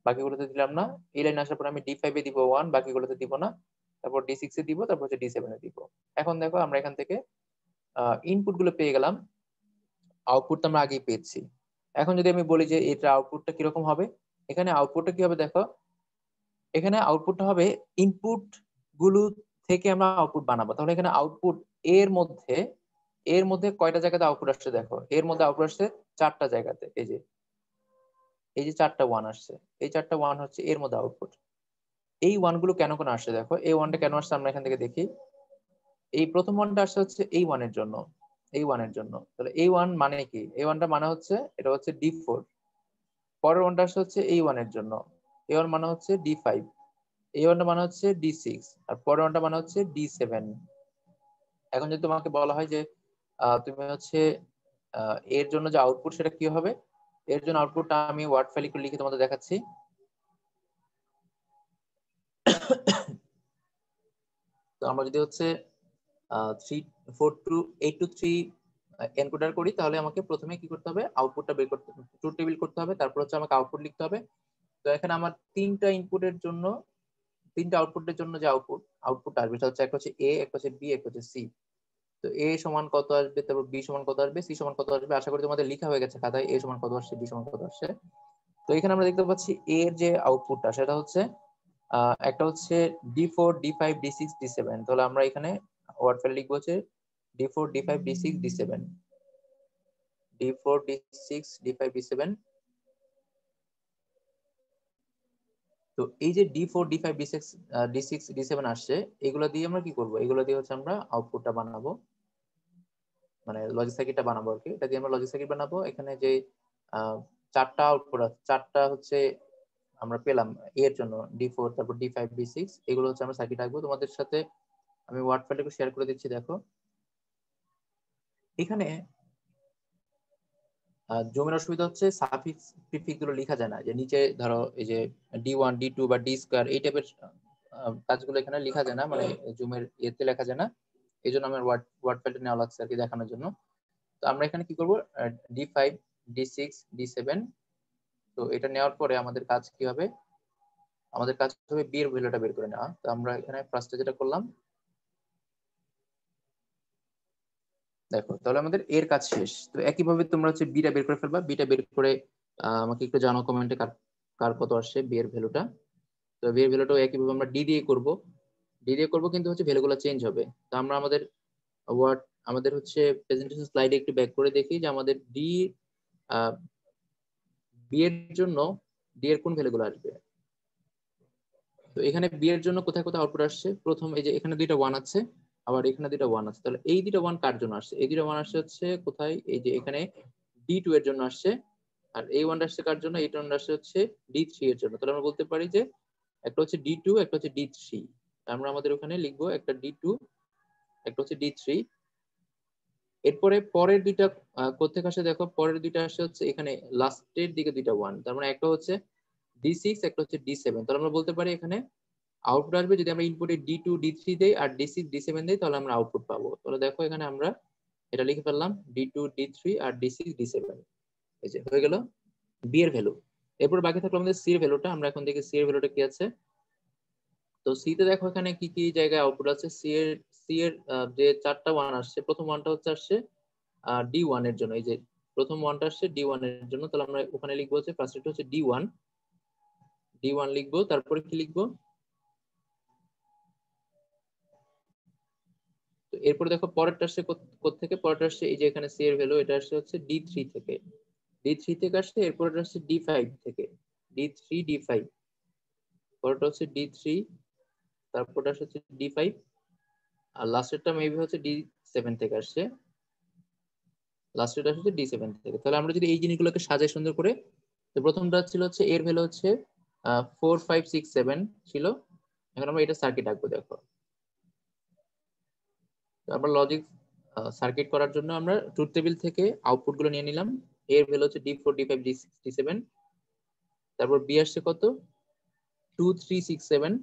বাকিগুলোতে দিলাম না। এই লাইন আসার পর আমি D5 এ দিব 1, বাকিগুলোতে দিব না। তারপর D6 এ দিব, তারপর হচ্ছে D7 এ দিব। এখন দেখো আমরা এখান থেকে ইনপুট গুলো পেয়ে গেলাম, আউটপুট তো আমরা আগেই পেয়েছি। এখন যদি আমি বলি যে এটা আউটপুটটা কিরকম হবে, এখানে আউটপুটটা কি হবে দেখো। এখানে আউটপুটটা হবে ইনপুট গুলো থেকে আমরা আউটপুট বানাবো। তাহলে এখানে আউটপুট এর মধ্যে কয়টা জায়গাতে আউটপুট আসছে দেখো। এর মধ্যে আউটপুট আসছে 4টা জায়গাতে। এই যে 4টা 1 আসছে, এই 4টা 1 হচ্ছে এর মধ্যে আউটপুট। এই 1 গুলো কেন কেন আসছে দেখো। এই 1টা কেন আসছে আমরা এখান থেকে দেখি। এই প্রথম 1টা আসছে হচ্ছে এই 1 এর জন্য, এই 1 এর জন্য। তাহলে এই 1 মানে কি? এই 1টা মানে হচ্ছে এটা হচ্ছে D4। পরের 1টা আসছে হচ্ছে এই 1 এর জন্য, এই 1 মানে হচ্ছে D5। এই 1টা মানে হচ্ছে D6, আর পরের 1টা মানে হচ্ছে D7। এখন যদি তোমাকে বলা হয় যে তুমি হচ্ছে এর জন্য যে আউটপুট সেটা কি হবে, এর জন্য আউটপুটটা আমি ওয়ার্ড ফাইলে একটু লিখে তোমাদের দেখাচ্ছি। তো আমরা যদি হচ্ছে 8 to 3 এনকোডার করি, তাহলে আমাকে প্রথমে কি করতে হবে, আউটপুটটা বের করতে হবে, ট্রুথ টেবিল করতে হবে, তারপর হচ্ছে আমাকে আউটপুট লিখতে হবে। তো এখানে আমার তিনটা ইনপুটের জন্য, তিনটা আউটপুটের জন্য যে আউটপুট আসবে সেটা হচ্ছে, একটা হচ্ছে এ, একটা হচ্ছে বি, একটা হচ্ছে সি। তো এ সমান কত আসবে, তারপর বি সমান কত আসবে, সি সমান কত আসবে, আশা করি তোমাদের লেখা হয়ে গেছে খাতায়, এ সমান কত আসছে, বি সমান কত আসছে। তো এখানে আমরা দেখতে পাচ্ছি এর যে আউটপুটটা সেটা হচ্ছে একটা হচ্ছে D4 D5 D6 D7। তাহলে আমরা এখানে ওয়ার্ড ফাইল লিখবো হচ্ছে D4 D5 D6 D7, D4 D6 D5 D7। তো এই যে D4 D5 D6 D6 D7 আসছে, এগুলো দিয়ে আমরা কি করব, এগুলো দিয়ে হচ্ছে আমরা আউটপুটটা বানাবো, মানে লজিক সার্কিটটা বানাবো আর কি। এটা দিয়ে আমরা লজিক সার্কিট বানাবো। এখানে যে চারটা আউটপুট আছে, চারটা হচ্ছে আমরা পেলাম এর জন্য, D4 তারপর D5 D6, এগুলো হচ্ছে আমরা সার্কিট আঁকবো। তোমাদের সাথে আমি ওয়ার্ড ফাইলটা একটু শেয়ার করে দিচ্ছি, দেখো এখানে জমির অসুবিধা হচ্ছে সাফিক্স প্রিফিক্স গুলো লেখা যায় না, যে নিচে ধরো এই যে D1 D2 বা ডি স্কয়ার এই টাইপের কাজগুলো এখানে লেখা যায় না, মানে জুমের ইয়েতে লেখা যায় না। এই জন্য আমার ওয়ার্ড ফাইলটা নেওয়া লাগছে আর কি দেখানোর জন্য। তো আমরা এখানে কি করব, D5 D6 D7। তো এটা নেওয়ার পরে আমাদের কাজ কি হবে, আমাদের কাজ হবে বি এর ভ্যালুটা বের করে নেওয়া। তো আমরা এখানে ফার্স্টে যেটা করলাম, দেখো তাহলে আমাদের এর কাজ শেষ। তো একইভাবে তোমরা হচ্ছে বিটা বের করে ফেলবা, বিটা বের করে আমাকে একটু জানাও কমেন্টে কার কার কত আসছে বি এর ভ্যালুটা। তো বি এর ভ্যালুটাও একইভাবে আমরা ডি দিয়ে করব, ডি দিয়ে করব, কিন্তু হচ্ছে ভ্যালুগুলো চেঞ্জ হবে। তো আমরা ওয়ার্ড আমাদের হচ্ছে প্রেজেন্টেশন স্লাইডে একটু ব্যাক করে দেখি যে আমাদের বি এর জন্য ডি এর কোন ভ্যালুগুলো আসবে। তো এখানে বি এর জন্য কোথায় কোথায় আউটপুট আসছে, প্রথম এই যে এখানে দুইটা ওয়ান আছে, আবার এখানে দুইটা ওয়ান আছে। তাহলে এই দুইটা ওয়ান কার জন্য আসছে, এই দুইটা ওয়ান আসছে হচ্ছে কোথায়, এই যে এখানে D2 এর জন্য আসছে। আর এই ওয়ানটা আসছে কার জন্য, এইটা আসছে হচ্ছে D3 এর জন্য। তাহলে আমরা বলতে পারি যে একটা হচ্ছে D2, একটা হচ্ছে D3। আমরা আমাদের ওখানে লিখবো একটা D2, একটা হচ্ছে D3। এরপরে পরের দুইটা কোথেকে আসে, দেখো পরের দুইটা আসছে হচ্ছে এখানে লাস্টের দিকে দুইটা ওয়ান, তার মানে একটা হচ্ছে D6, একটা হচ্ছে D7। তাহলে আমরা বলতে পারি এখানে আউটপুট আসবে, যদি আমরা ইনপুটে D2 D3 দেই আর D6 D7 দেই, তাহলে আমরা আউটপুট পাবো। তাহলে দেখো এখানে আমরা এটা লিখে ফেললাম D2 D3 আর D6 D7, এই যে হয়ে গেল বি এর ভ্যালু। এরপর বাকি থাকলো আমাদের সি এর ভ্যালুটা। আমরা এখন দেখি সি এর ভ্যালুটা কি আছে। তো সি তে দেখো এখানে কি কি জায়গায় আউটপুট আছে। সি এর যে চারটা ওয়ান আসছে, প্রথম ওয়ানটা হচ্ছে আসছে D1 এর জন্য, এই যে প্রথম ওয়ানটা আসছে D1 এর জন্য। তাহলে আমরা ওখানে লিখবো হচ্ছে ফার্স্ট হচ্ছে D1 লিখবো, তারপরে কি লিখবো, তো এরপরে দেখো পরেরটা আসছে থেকে, পরেরটা আসছে এই যে এখানে সি এর ভ্যালু, এটা আসছে হচ্ছে D3 থেকে, D3 থেকে আসছে। এরপরে আসছে D5 থেকে, D3 D5, পরেরটা হচ্ছে D3, তারপরটা হচ্ছে D5, আর লাস্টেরটা মেবি হচ্ছে D7 থেকে আসছে, লাস্টেরটা হচ্ছে D7 থেকে। তাহলে আমরা যদি এই জিনিসগুলোকে সাজাই সুন্দর করে, তো প্রথমটা ছিল হচ্ছে এর ভ্যালু হচ্ছে 4 5 6 7 ছিল। এখন আমরা এটা সার্কিট আঁকবো, দেখো তারপর লজিক সার্কিট করার জন্য আমরা ট্রুথ টেবিল থেকে আউটপুট গুলো নিয়ে নিলাম। এর ভ্যালু হচ্ছে D4 D5 D6 D7, তারপর বি আসছে কত 2 3 6 7,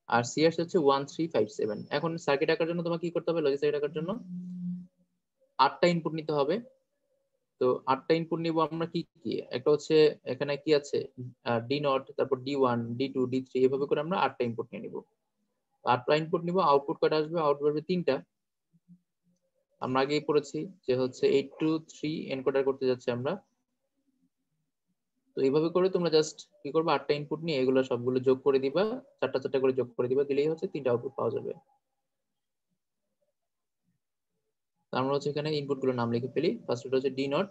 আর সি আসছে হচ্ছে 1 3 5 7। এখন সার্কিট আঁকার জন্য তোমাকে কি করতে হবে, লজিক সার্কিট আঁকার জন্য 8টা ইনপুট নিতে হবে। তো 8টা ইনপুট নিব আমরা কি কি, একটা হচ্ছে এখানে কি আছে D0, তারপর D1 D2 D3, এভাবে করে আমরা 8টা ইনপুট নিয়ে নিব। 8টা ইনপুট নিব, আউটপুট কটা আসবে, আউটপুট আসবে 3টা। আমরা আগেই পড়েছি যে হচ্ছে 8 to 3 এনকোডার করতে যাচ্ছি আমরা। তো এইভাবে করে তোমরা জাস্ট কি করবে, 8টা ইনপুট নিয়ে এগুলো সবগুলো যোগ করে দিবা, চারটা চারটা করে যোগ করে দিবা, দিলেই হচ্ছে 3টা আউটপুট পাওয়া যাবে। আমরা হচ্ছে এখানে ইনপুট গুলোর নাম লিখে ফেলি। ফার্স্ট হচ্ছে D0,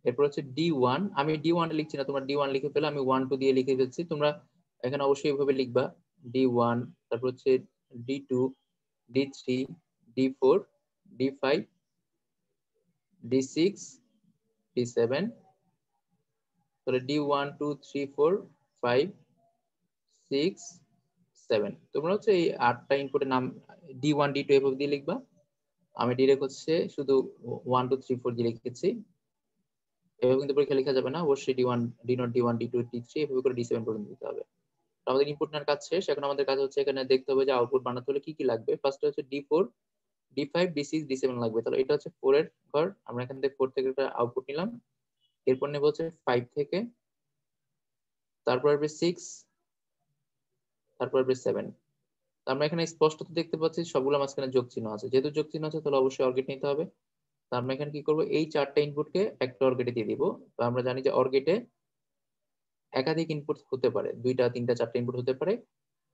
এরপর হচ্ছে D1। আমি D1 লিখছি না, তোমরা D1 লিখে ফেলে, আমি 1 2 দিয়ে লিখে ফেলছি। তোমরা এখানে অবশ্যই এইভাবে লিখবা D1, তারপর হচ্ছে D2 D3 D4 D5 D6 D7। তাহলে D1 2 3 4 5 6 7। তোমরা হচ্ছে এই 8টা ইনপুটের নাম D1 D2 এভাবে দিয়ে লিখবা। আমি ডিরেক্ট হচ্ছে শুধু 1 2 3 4 দিয়ে লিখেছি। এভাবে কিন্তু পরীক্ষা লেখা যাবে না, অবশ্যই D1 D0 D1 D2 D3 এভাবে করে D7 পর্যন্ত দিতে হবে। তো আমাদের ইনপুট নেওয়ার কাজ শেষ। এখন আমাদের কাজ হচ্ছে এখানে দেখতে হবে যে আউটপুট বানাতে হলে কি কি লাগবে। ফার্স্টে হচ্ছে D4 D5 D6 D7 লাগবে। তাহলে এটা হচ্ছে 4 এর ঘর, আমরা এখান থেকে 4 থেকে একটা আউটপুট নিলাম। এরপর নেব হচ্ছে 5 থেকে, তারপর আসবে 6, তারপর আসবে 7। আমরা এখানে স্পষ্টত দেখতে পাচ্ছি সবগুলো মাঝখানে যোগ চিহ্ন আছে। যেহেতু যোগ চিহ্ন আছে তাহলে অবশ্যই অর গেট নিতে হবে। তো আমরা এখানে কি করব, এই চারটা ইনপুটকে একটা অর গেটে দিয়ে দিব। তো আমরা জানি যে অর গেটে একাধিক ইনপুট হতে পারে, 2টা 3টা 4টা ইনপুট হতে পারে।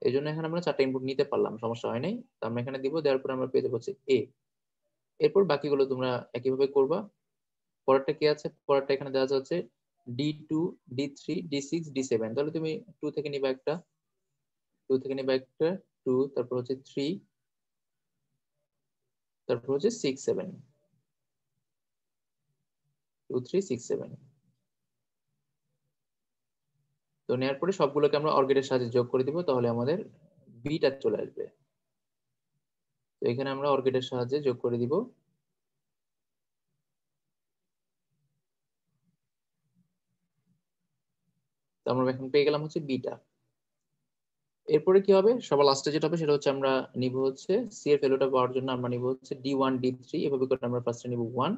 এই জন্য এখানে আমরা 4টা ইনপুট নিতে পারলাম, সমস্যা হয় নাই। তো আমরা এখানে দিব, দেওয়ার পর আমরা পেয়ে যাবো হচ্ছে এ। এরপর বাকিগুলো তোমরা একইভাবে করবা। পরেরটা কি আছে, পরেরটা এখানে দেওয়া আছে হচ্ছে D2 D3 D6 D7। তাহলে তুমি 2 থেকে নিবা একটা, 2 থেকে নিবা একটা 2, তারপর হচ্ছে 3, তারপর হচ্ছে 6 7, 2 3 6 7। তো নেওয়ার পরে সবগুলোকে আমরা অর গেটের সাথে যোগ করে দিব, তাহলে আমাদের বিটা চলে আসবে। তো এখানে আমরা অর গেটের সাহায্যে যোগ করে দিব। তো আমরা এখন পেয়ে গেলাম হচ্ছে বিটা। এরপরে কি হবে, সবার লাস্টে যেটা হবে সেটা হচ্ছে আমরা নিব হচ্ছে সি এর ভ্যালুটা পাওয়ার জন্য আমরা নিব হচ্ছে D1 D3, এভাবে করে আমরা ফার্স্টে নিব 1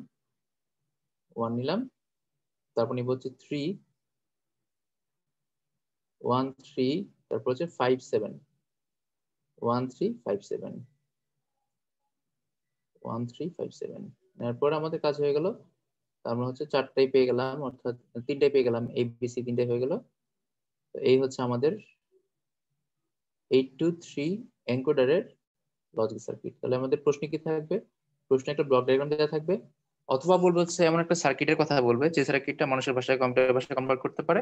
1 নিলাম, তারপর নিব হচ্ছে 3 1 3, তারপর হচ্ছে 5 7 1 3 5 7 1 3 5 7। এরপর আমাদের কাজ হয়ে গেল। আমরা হচ্ছে চারটাই পেয়ে গেলাম, অর্থাৎ তিনটাই পেয়ে গেলাম, ABC তিনটাই হয়ে গেল। তো এই হচ্ছে আমাদের 823 এনকোডারের লজিক সার্কিট। তাহলে আমাদের প্রশ্ন কি থাকবে, প্রশ্নে একটা ব্লক ডায়াগ্রাম দেওয়া থাকবে, অথবা বলবে হচ্ছে এমন একটা সার্কিটের কথা বলবে যে সার্কিটটা মানুষের ভাষায় কম্পিউটার ভাষায় কনভার্ট করতে পারে,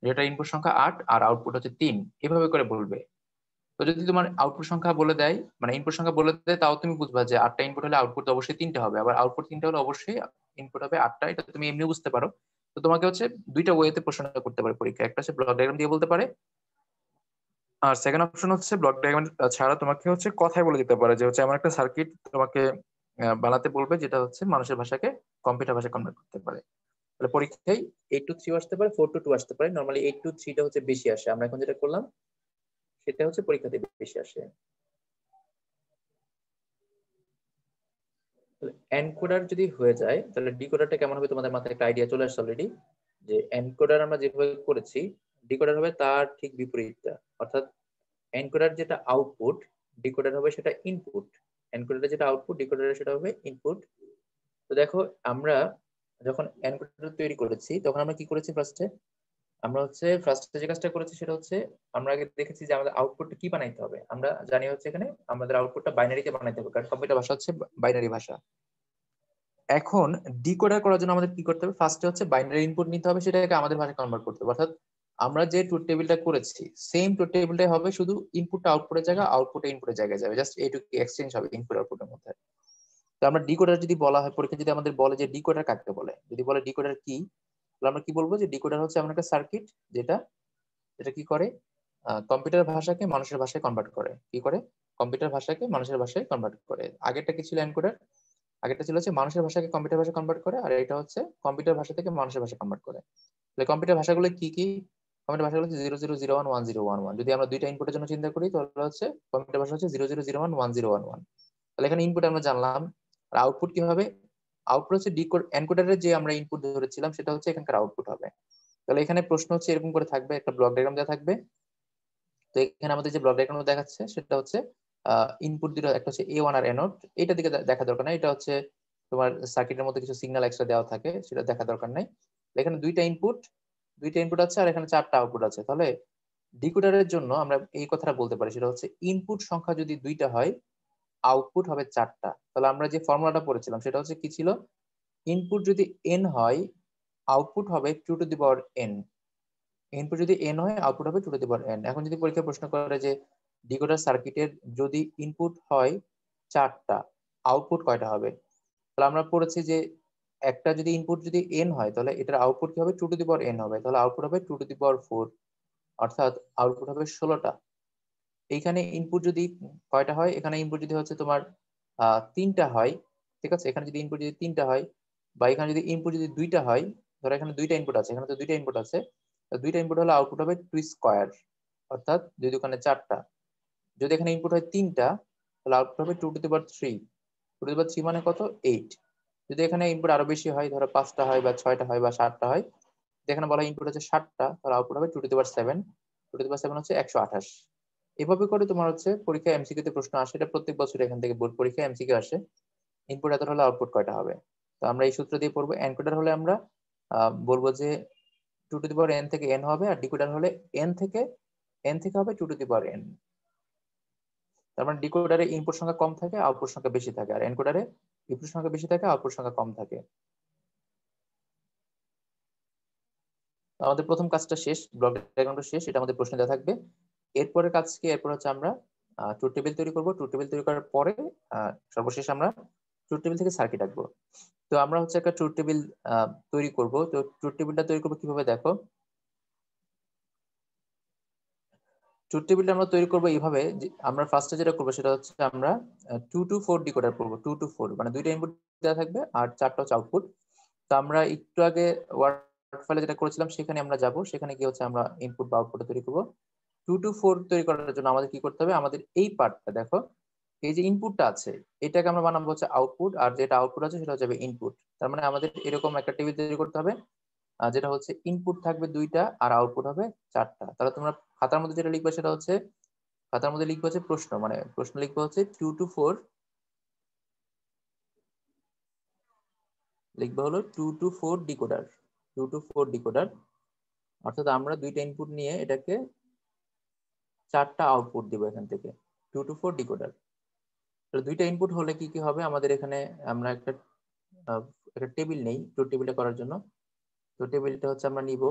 যেটা ইনপুট সংখ্যা 8 আর আউটপুট হচ্ছে 3, এভাবে করে বলবে। তো যদি তোমার আউটপুট সংখ্যা বলে দেয়, মানে ইনপুট সংখ্যা বলে দেয়, তাও তুমি বুঝবা যে 8টা ইনপুট হলে আউটপুট অবশ্যই 3টে হবে, আবার আউটপুট 3টে হলে অবশ্যই ইনপুট হবে 8টা, এটা তুমি এমনি বুঝতে পারো। তো তোমাকে হচ্ছে দুইটা ওয়েতে প্রশ্ন করতে পারে পরীক্ষা, একটা হচ্ছে ব্লক ডায়াগ্রাম দিয়ে বলতে পারে, আর সেকেন্ড অপশন হচ্ছে ব্লক ডায়াগ্রাম ছাড়া তোমাকে হচ্ছে কথাই বলে দিতে পারে যে হচ্ছে এমন একটা সার্কিট তোমাকে বানাতে বলবে যেটা হচ্ছে মানুষের ভাষাকে কম্পিউটার ভাষায় কনভার্ট করতে পারে। তাহলে পরীক্ষায় 8 to 3 আসতে পারে, 4 to 2 আসতে পারে। নরমালি 8 to 3টা হচ্ছে বেশি আসে, আমরা এখন যেটা করলাম সেটা হচ্ছে পরীক্ষাতে বেশি আসে। এনকোডার যদি হয়ে যায় তাহলে ডিকোডারটা কেমন হবে, তোমাদের মাথায় একটা আইডিয়া চলে আসছে অলরেডি। যে এনকোডার আমরা যেভাবে করেছি, ডিকোডার হবে তার ঠিক বিপরীতটা। অর্থাৎ এনকোডার যেটা আউটপুট, ডিকোডার হবে সেটা ইনপুট। এনকোডার যেটা আউটপুট, ডিকোডার সেটা হবে ইনপুট। তো দেখো, আমরা যখন এনকোডার তৈরি করেছি তখন আমরা কি করেছি, আমরা হচ্ছে ফার্স্টে যে কাজটা করেছি সেটা হচ্ছে আমরা আগে দেখেছি যে আমাদের আউটপুটটা কি বানাইতে হবে। আমরা জানি হচ্ছে এখানে আমাদের আউটপুটটা বাইনারিতে বানাইতে হবে, কারণ কম্পিউটার ভাষা হচ্ছে বাইনারি ভাষা। এখন ডিকোডার করার জন্য আমাদের কি করতে হবে, ফার্স্টে হচ্ছে বাইনারি ইনপুট নিতে হবে, সেটাকে আমাদের ভাষায় কনভার্ট করতে হবে। অর্থাৎ আমরা যে ট্রুথ টেবিলটা করেছি সেম ট্রুথ টেবিলটাই হবে, শুধু ইনপুটটা আউটপুটের জায়গায়, আউটপুটে ইনপুটের জায়গায় যাবে, জাস্ট এইটুকু এক্সচেঞ্জ হবে ইনপুট আউটপুটের মধ্যে। তো আমরা ডিকোডার যদি বলা হয় পরীক্ষা, যদি আমাদের বলে যে ডিকোডার কাকে বলে, যদি বলে ডিকোডার কি, তাহলে আমরা কি বলবো যে ডিকোডার হচ্ছে এমন একটা সার্কিট যেটা যেটা কি করে, কম্পিউটার ভাষাকে মানুষের ভাষায় কনভার্ট করে। কি করে, কম্পিউটার ভাষাকে মানুষের ভাষায় কনভার্ট করে। আগেরটা কি ছিল এনকোডার, আগেরটা ছিল হচ্ছে মানুষের ভাষাকে কম্পিউটার ভাষায় কনভার্ট করে, আর এটা হচ্ছে কম্পিউটার ভাষা থেকে মানুষের ভাষায় কনভার্ট করে। তাহলে কম্পিউটার ভাষাগুলো কি কি, কম্পিউটার ভাষাগুলো হচ্ছে 0001 1011। যদি আমরা দুইটা ইনপুটের জন্য চিন্তা করি তাহলে হচ্ছে কম্পিউটার ভাষা হচ্ছে 0001 1011। তাহলে এখানে ইনপুট আমরা জানলাম, আর আউটপুট কি হবে, আউটপুট হচ্ছে ডিকোড এনকোডারের যে আমরা ইনপুট ধরেছিলাম সেটা হচ্ছে এখানকার আউটপুট হবে। তাহলে এখানে প্রশ্ন হচ্ছে এরকম করে থাকবে, একটা ব্লক ডায়াগ্রাম দেওয়া থাকবে। তো এখানে আমাদের যে ব্লক ডায়াগ্রাম দেখাচ্ছে সেটা হচ্ছে ইনপুট দুটো, একটা হচ্ছে A1 আর A0। এটা দিকে দেখা দরকার নাই, এটা হচ্ছে তোমার সার্কিটের মধ্যে কিছু সিগন্যাল এক্সট্রা দেওয়া থাকে, সেটা দেখা দরকার নাই। এখানে দুইটা ইনপুট আছে আর এখানে 4টা আউটপুট আছে। তাহলে ডিকোডারের জন্য আমরা এই কথাটা বলতে পারি, সেটা হচ্ছে ইনপুট সংখ্যা যদি 2টা হয়, আউটপুট হবে 4টা। তাহলে আমরা যে ফর্মুলাটা পড়েছিলাম সেটা হচ্ছে কি ছিল, ইনপুট যদি n হয় আউটপুট হবে 2 to the power n। Input যদি n হয় আউটপুট হবে 2 টু দি পাওয়ার n। এখন যদি পরীক্ষায় প্রশ্ন করে যে ডিকোডার সার্কিটের যদি ইনপুট হয় 4টা, আউটপুট কয়টা হবে, তাহলে আমরা পড়েছি যে একটা যদি ইনপুট যদি n হয় তাহলে এটার আউটপুট কি হবে, 2 টু দি পাওয়ার n হবে, তাহলে আউটপুট হবে 2 টু দি পাওয়ার 4, অর্থাৎ আউটপুট হবে 16টা। এইখানে ইনপুট যদি কয়টা হয়, এখানে ইনপুট যদি হচ্ছে তোমার তিনটা হয়, ঠিক আছে, এখানে যদি ইনপুট যদি তিনটা হয় বা এখানে যদি ইনপুট যদি দুইটা হয়, ধরো এখানে দুইটা ইনপুট আছে, এখানে তো দুইটা ইনপুট আছে, দুইটা ইনপুট হলে আউটপুট হবে 2 স্কয়ার, অর্থাৎ দুই দোকানে 4টা। যদি এখানে ইনপুট হয় তিনটা, তাহলে আউটপুট হবে 2 to the power 3। 2 to the পাওয়ার 3 মানে কত? 8। যদি এখানে ইনপুট আরো বেশি হয়, ধরো 5টা হয় বা 6টা হয় বা 7টা হয়, যেখানে বলা ইনপুট হচ্ছে 7টা, তাহলে আউটপুট হবে 2 to the power 7। 2 to the পাওয়ার 7 হচ্ছে 128। এভাবে করে তোমার হচ্ছে পরীক্ষা এমসিকিউ তে প্রশ্ন আসে, এটা প্রত্যেক বছর এখান থেকে বোর্ড পরীক্ষা এমসিকিউ আসে। ইনপুট এত হলে আউটপুট কয়টা হবে? তো আমরা এই সূত্র দিয়ে পড়বো। এনকোডার হলে আমরা বলবো যে 2 টু দি পাওয়ার n থেকে n হবে, আর ডিকোডার হলে n থেকে হবে 2 টু দি পাওয়ার n। তার মানে ডিকোডারে ইনপুট সংখ্যা কম থাকে, আউটপুট সংখ্যা বেশি থাকে, আর এনকোডারে ইনপুট সংখ্যা বেশি থাকে, আউটপুট সংখ্যা কম থাকে। আমাদের প্রথম কাজটা শেষ, ব্লক ডায়াগ্রামটা শেষ, এটা আমাদের প্রশ্নে দেওয়া থাকবে। এরপরে কাজ কি? এরপর হচ্ছে আমরা ট্রুথ টেবিল তৈরি করব। ট্রুথ টেবিল তৈরি করার পরে সর্বশেষ আমরা ট্রুথ টেবিল থেকে সার্কিট আঁকবো। তো আমরা হচ্ছে একটা ট্রুথ টেবিল তৈরি করব। তো ট্রুথ টেবিলটা তৈরি করবো কিভাবে দেখো। ট্রুথ টেবিলটা আমরা তৈরি করবো এইভাবে যে আমরা ফার্স্টে যেটা করবো সেটা হচ্ছে আমরা 2 to 4 ডিকোডার করবো। 2 to 4 মানে দুইটা ইনপুট দেওয়া থাকবে আর 4টা হচ্ছে আউটপুট। তো আমরা একটু আগে ওয়ার্ড ফাইলে যেটা করেছিলাম সেখানে আমরা যাব, সেখানে গিয়ে হচ্ছে আমরা ইনপুট বা আউটপুট তৈরি করবো। 2 to 4 তৈরি করার জন্য আমাদের কি করতে হবে, আমাদের এই পার্টটা দেখো, এই যে ইনপুটটা আছে এটাকে আমরা বানাবো হচ্ছে আউটপুট, আর যেটা আউটপুট আছে সেটা হচ্ছে ইনপুট। তার মানে আমাদের এরকম একটা টেবিল তৈরি করতে হবে, যেটা হচ্ছে ইনপুট থাকবে দুইটা আর আউটপুট হবে 4টা। তাহলে তোমরা খাতার মধ্যে যেটা লিখবে সেটা হচ্ছে, খাতার মধ্যে লিখবে হচ্ছে প্রশ্ন, মানে প্রশ্ন লিখবে হচ্ছে 2 to 4, লিখবে হলো 2 to 4 ডিকোডার। 2 to 4 ডিকোডার, অর্থাৎ আমরা দুইটা ইনপুট নিয়ে এটাকে 4টা আউটপুট দিব এখান থেকে। 2 to 4 ডিকোডার। তো দুইটা ইনপুট হলে কি কি হবে আমাদের এখানে, আমরা একটা টেবিল নেই ট্রুথ টেবিলটা করার জন্য। তো টেবিলটা হচ্ছে আমরা নিব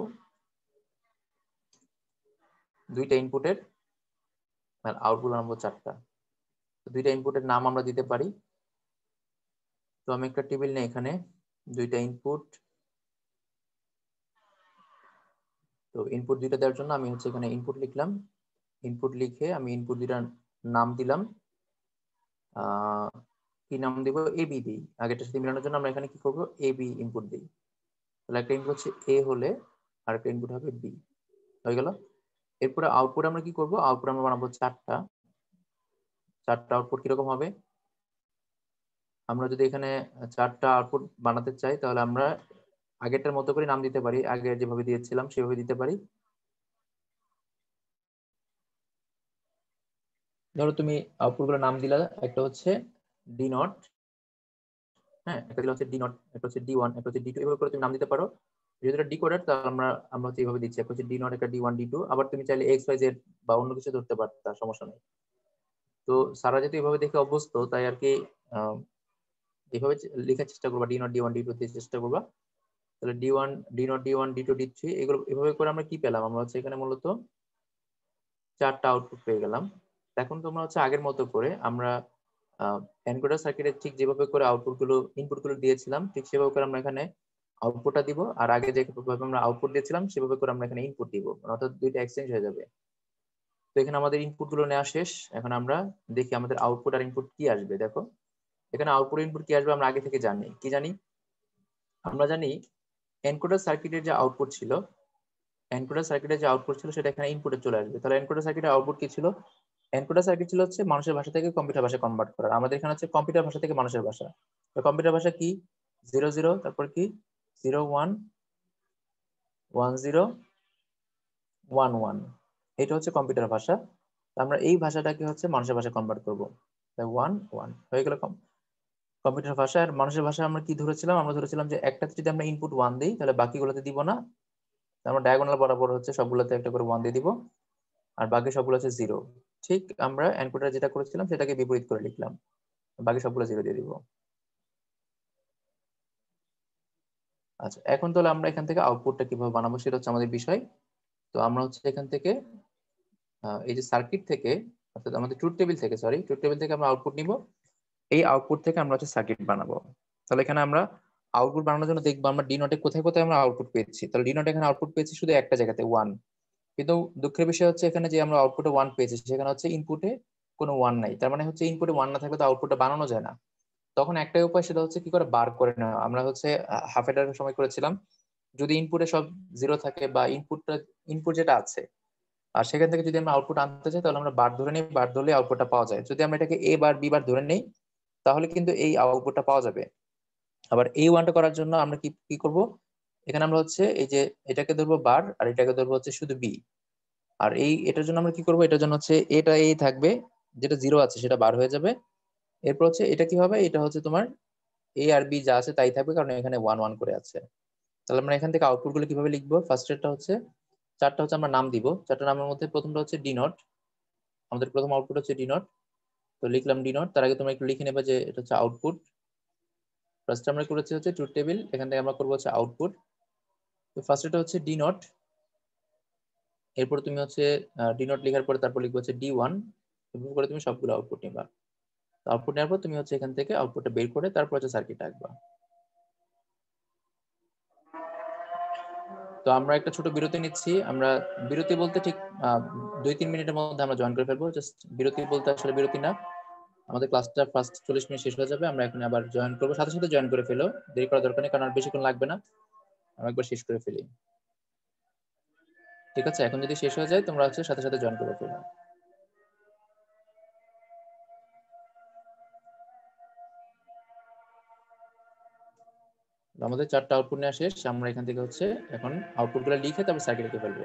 দুইটা ইনপুটের আর আউটপুট আনবো 4টা। দুইটা ইনপুটের নাম আমরা দিতে পারি। তো আমি একটা টেবিল নেই এখানে, দুইটা ইনপুট। তো ইনপুট দুইটা দেওয়ার জন্য আমি হচ্ছে এখানে ইনপুট লিখলাম। ইনপুট লিখে আমি ইনপুট দুইটার নাম দিলাম। কি নাম দিব? এবি দিই। আগেরটার সাথে মিলানোর জন্য আমরা এখানে কি করবো, এবি ইনপুট দিই। তাহলে একটা ইনপুট হচ্ছে এ হলে আর একটা ইনপুট হবে বি, হয়ে গেল। এরপরে আউটপুট আমরা কি করব, আউটপুট আমরা বানাবো 4টা। 4টা আউটপুট কিরকম হবে, আমরা যদি এখানে 4টা আউটপুট বানাতে চাই তাহলে আমরা আগেরটার মতো করে নাম দিতে পারি, আগে যেভাবে দিয়েছিলাম সেভাবে দিতে পারি। ধরো তুমি আউটপুট গুলো নাম দিলা, একটা হচ্ছে ডি নট, হ্যাঁ, একটা দিলা হচ্ছে ডি নট, একটা হচ্ছে ডি1, একটা হচ্ছে ডি2, এভাবে করে তুমি নাম দিতে পারো। যেহেতু এটা ডিকোডার তাহলে আমরা আমরা হচ্ছে এইভাবে দিচ্ছি, একটা হচ্ছে ডি নট, একটা ডি1, ডি2। আবার তুমি চাইলে এক্স ওয়াই জেড বা অন্য কিছু ধরতে পারতা, সমস্যা নেই। তো সারা যেহেতু এভাবে দেখে অভ্যস্ত তাই আর কি এইভাবে লেখার চেষ্টা করবা, ডি নট, ডি1, ডি2 দিয়ে চেষ্টা করবা। তাহলে D one, D not, D one, ডি2, D3, এগুলো এভাবে করে আমরা কি পেলাম, আমরা হচ্ছে এখানে মূলত 4টা আউটপুট পেয়ে গেলাম। এখন তোমরা হচ্ছে আগের মতো করে আমরা এনকোডার সার্কিটে ঠিক যেভাবে করে আউটপুট গুলো ইনপুট গুলো দিয়েছিলাম ঠিক সেভাবে করে আমরা এখানে আউটপুটটা দিব, আর আগে যেভাবে আমরা আউটপুট দিয়েছিলাম সেভাবে করে আমরা এখানে ইনপুট দিব, অর্থাৎ দুইটা এক্সচেঞ্জ হয়ে যাবে। তো এখানে আমাদের ইনপুট গুলো নেওয়া শেষ। এখন আমরা দেখি আমাদের আউটপুট আর ইনপুট কি আসবে। দেখো এখানে আউটপুট ইনপুট কি আসবে আমরা আগে থেকে জানি। কি জানি? আমরা জানি এনকোডার সার্কিটের যে আউটপুট ছিল, এনকোডার সার্কিটের যে আউটপুট ছিল সেটা এখানে ইনপুটে চলে আসবে। তাহলে এনকোডার সার্কিটের আউটপুট কি ছিল? এনকোডার সার্কিট ছিল হচ্ছে মানুষের ভাষা থেকে কম্পিউটার ভাষায় কনভার্ট করা। আমাদের এখানে হচ্ছে কম্পিউটার ভাষা থেকে মানুষের ভাষা। তো কম্পিউটার ভাষা কি? 00, তারপর কি 01, 10, 11, এটা হচ্ছে কম্পিউটার ভাষা। আমরা এই ভাষাটাকে হচ্ছে মানুষের ভাষায় কনভার্ট করবো। 1 1 হয়ে গেল কম্পিউটার ভাষা। আর মানুষের ভাষা আমরা কি ধরেছিলাম, আমরা ধরেছিলাম যে একটাতে যদি আমরা ইনপুট 1 দিই তাহলে বাকিগুলোতে দিব না, আমরা ডায়াগোনাল বরাবর হচ্ছে সবগুলোতে একটা করে 1 দিয়ে দিব, আর বাকি সবগুলো হচ্ছে 0। ঠিক আমরা এনকোডার যেটা করেছিলাম সেটাকে বিপরীত করে লিখলাম, বাকি সবগুলো 0 দিয়ে দিব। আচ্ছা, এখন তাহলে আমরা এখান থেকে আউটপুটটা কিভাবে বানাবো সেটা হচ্ছে আমাদের বিষয়। তো আমরা হচ্ছে এখান থেকে এই যে সার্কিট থেকে, অর্থাৎ আমাদের ট্রুথ টেবিল থেকে, সরি ট্রুথ টেবিল থেকে আমরা আউটপুট নিব। এই আউটপুট থেকে আমরা হচ্ছে সার্কিট বানাবো। তাহলে এখানে আমরা আউটপুট বানানোর জন্য দেখবো আমরা ডি নটে কোথায় কোথায় আমরা আউটপুট পেয়েছি। তাহলে ডি নটে এখানে আউটপুট পেয়েছি শুধু একটা জায়গাতে 1, কিন্তু দুঃখের বিষয় হচ্ছে এখানে যে আমরা আউটপুটে 1 পেয়েছি সেখানে হচ্ছে ইনপুটে কোনো 1 নাই। তার মানে হচ্ছে ইনপুটে 1 না থাকলে তো আউটপুটটা বানানো যায় না। তখন একটাই উপায়, সেটা হচ্ছে কি করে বার করে নেওয়া। আমরা হচ্ছে হাফ এডারের সময় করেছিলাম, যদি ইনপুটে সব জিরো থাকে বা ইনপুট যেটা আছে আর সেখান থেকে যদি আমরা আউটপুট আনতে চাই, তাহলে আমরা বার ধরে নিই, বার ধরলে আউটপুটটা পাওয়া যায়। যদি আমরা এটাকে এ বার বি বার ধরে নেই, তাহলে কিন্তু এই আউটপুটটা পাওয়া যাবে। আবার এই ওয়ানটা করার জন্য আমরা কি কি করব, এখানে আমরা হচ্ছে এই যে এটাকে ধরবো বার আর এটাকে ধরবো হচ্ছে শুধু বি। আর এটার জন্য আমরা কি করবো, এটার জন্য হচ্ছে এটা এই থাকবে, যেটা জিরো আছে সেটা বার হয়ে যাবে। এরপর হচ্ছে এটা কি হবে, এটা হচ্ছে তোমার এ আর বি যা আছে তাই থাকবে, কারণ এখানে ওয়ান ওয়ান করে আছে। তাহলে আমরা এখান থেকে আউটপুট গুলো কিভাবে লিখবো, ফার্স্টেরটা হচ্ছে চারটা হচ্ছে আমরা নাম দিব, চারটা নামের মধ্যে প্রথমটা হচ্ছে ডি নট, আমাদের প্রথম আউটপুট হচ্ছে ডি নট। তো লিখলাম ডি নট, তার আগে তোমরা একটু লিখে নেবে যে এটা হচ্ছে আউটপুট। ফার্স্ট আমরা করেছি হচ্ছে ট্রুথ টেবিল, এখান থেকে আমরা করবো হচ্ছে আউটপুট। তো ফার্স্ট এটা হচ্ছে ডি নট, এরপর তুমি হচ্ছে ডি নট লেখার পরে তারপর লিখবো হচ্ছে ডি ওয়ান, এভাবে করে তুমি সবগুলো আউটপুট নিবা। আউটপুট নেওয়ার পর তুমি হচ্ছে এখান থেকে আউটপুটটা বের করে তারপর হচ্ছে সার্কিট আঁকবা। তো আমরা একটা ছোট বিরতি নিচ্ছি, আমরা বিরতি বলতে ঠিক 2-3 মিনিটের মধ্যে আমরা জয়েন করে ফেলবো। জাস্ট বিরতি বলতে আসলে বিরতি না, আমাদের ক্লাসটা ফার্স্ট 40 মিনিট শেষ হয়ে যাবে, আমরা এখন আবার জয়েন করবো, সাথে সাথে জয়েন করে ফেলো, দেরি করার দরকার নেই, কারণ আর বেশিক্ষণ লাগবে না, আমরা একবার শেষ করে ফেলি। ঠিক আছে, এখন যদি শেষ হয়ে যায় তোমরা হচ্ছে সাথে সাথে জয়েন করে ফেলো। আমাদের চারটা আউটপুট নেওয়া শেষ, আমরা এখান থেকে হচ্ছে এখন আউটপুট গুলো লিখে তারপর সার্কিট লিখে ফেলবো।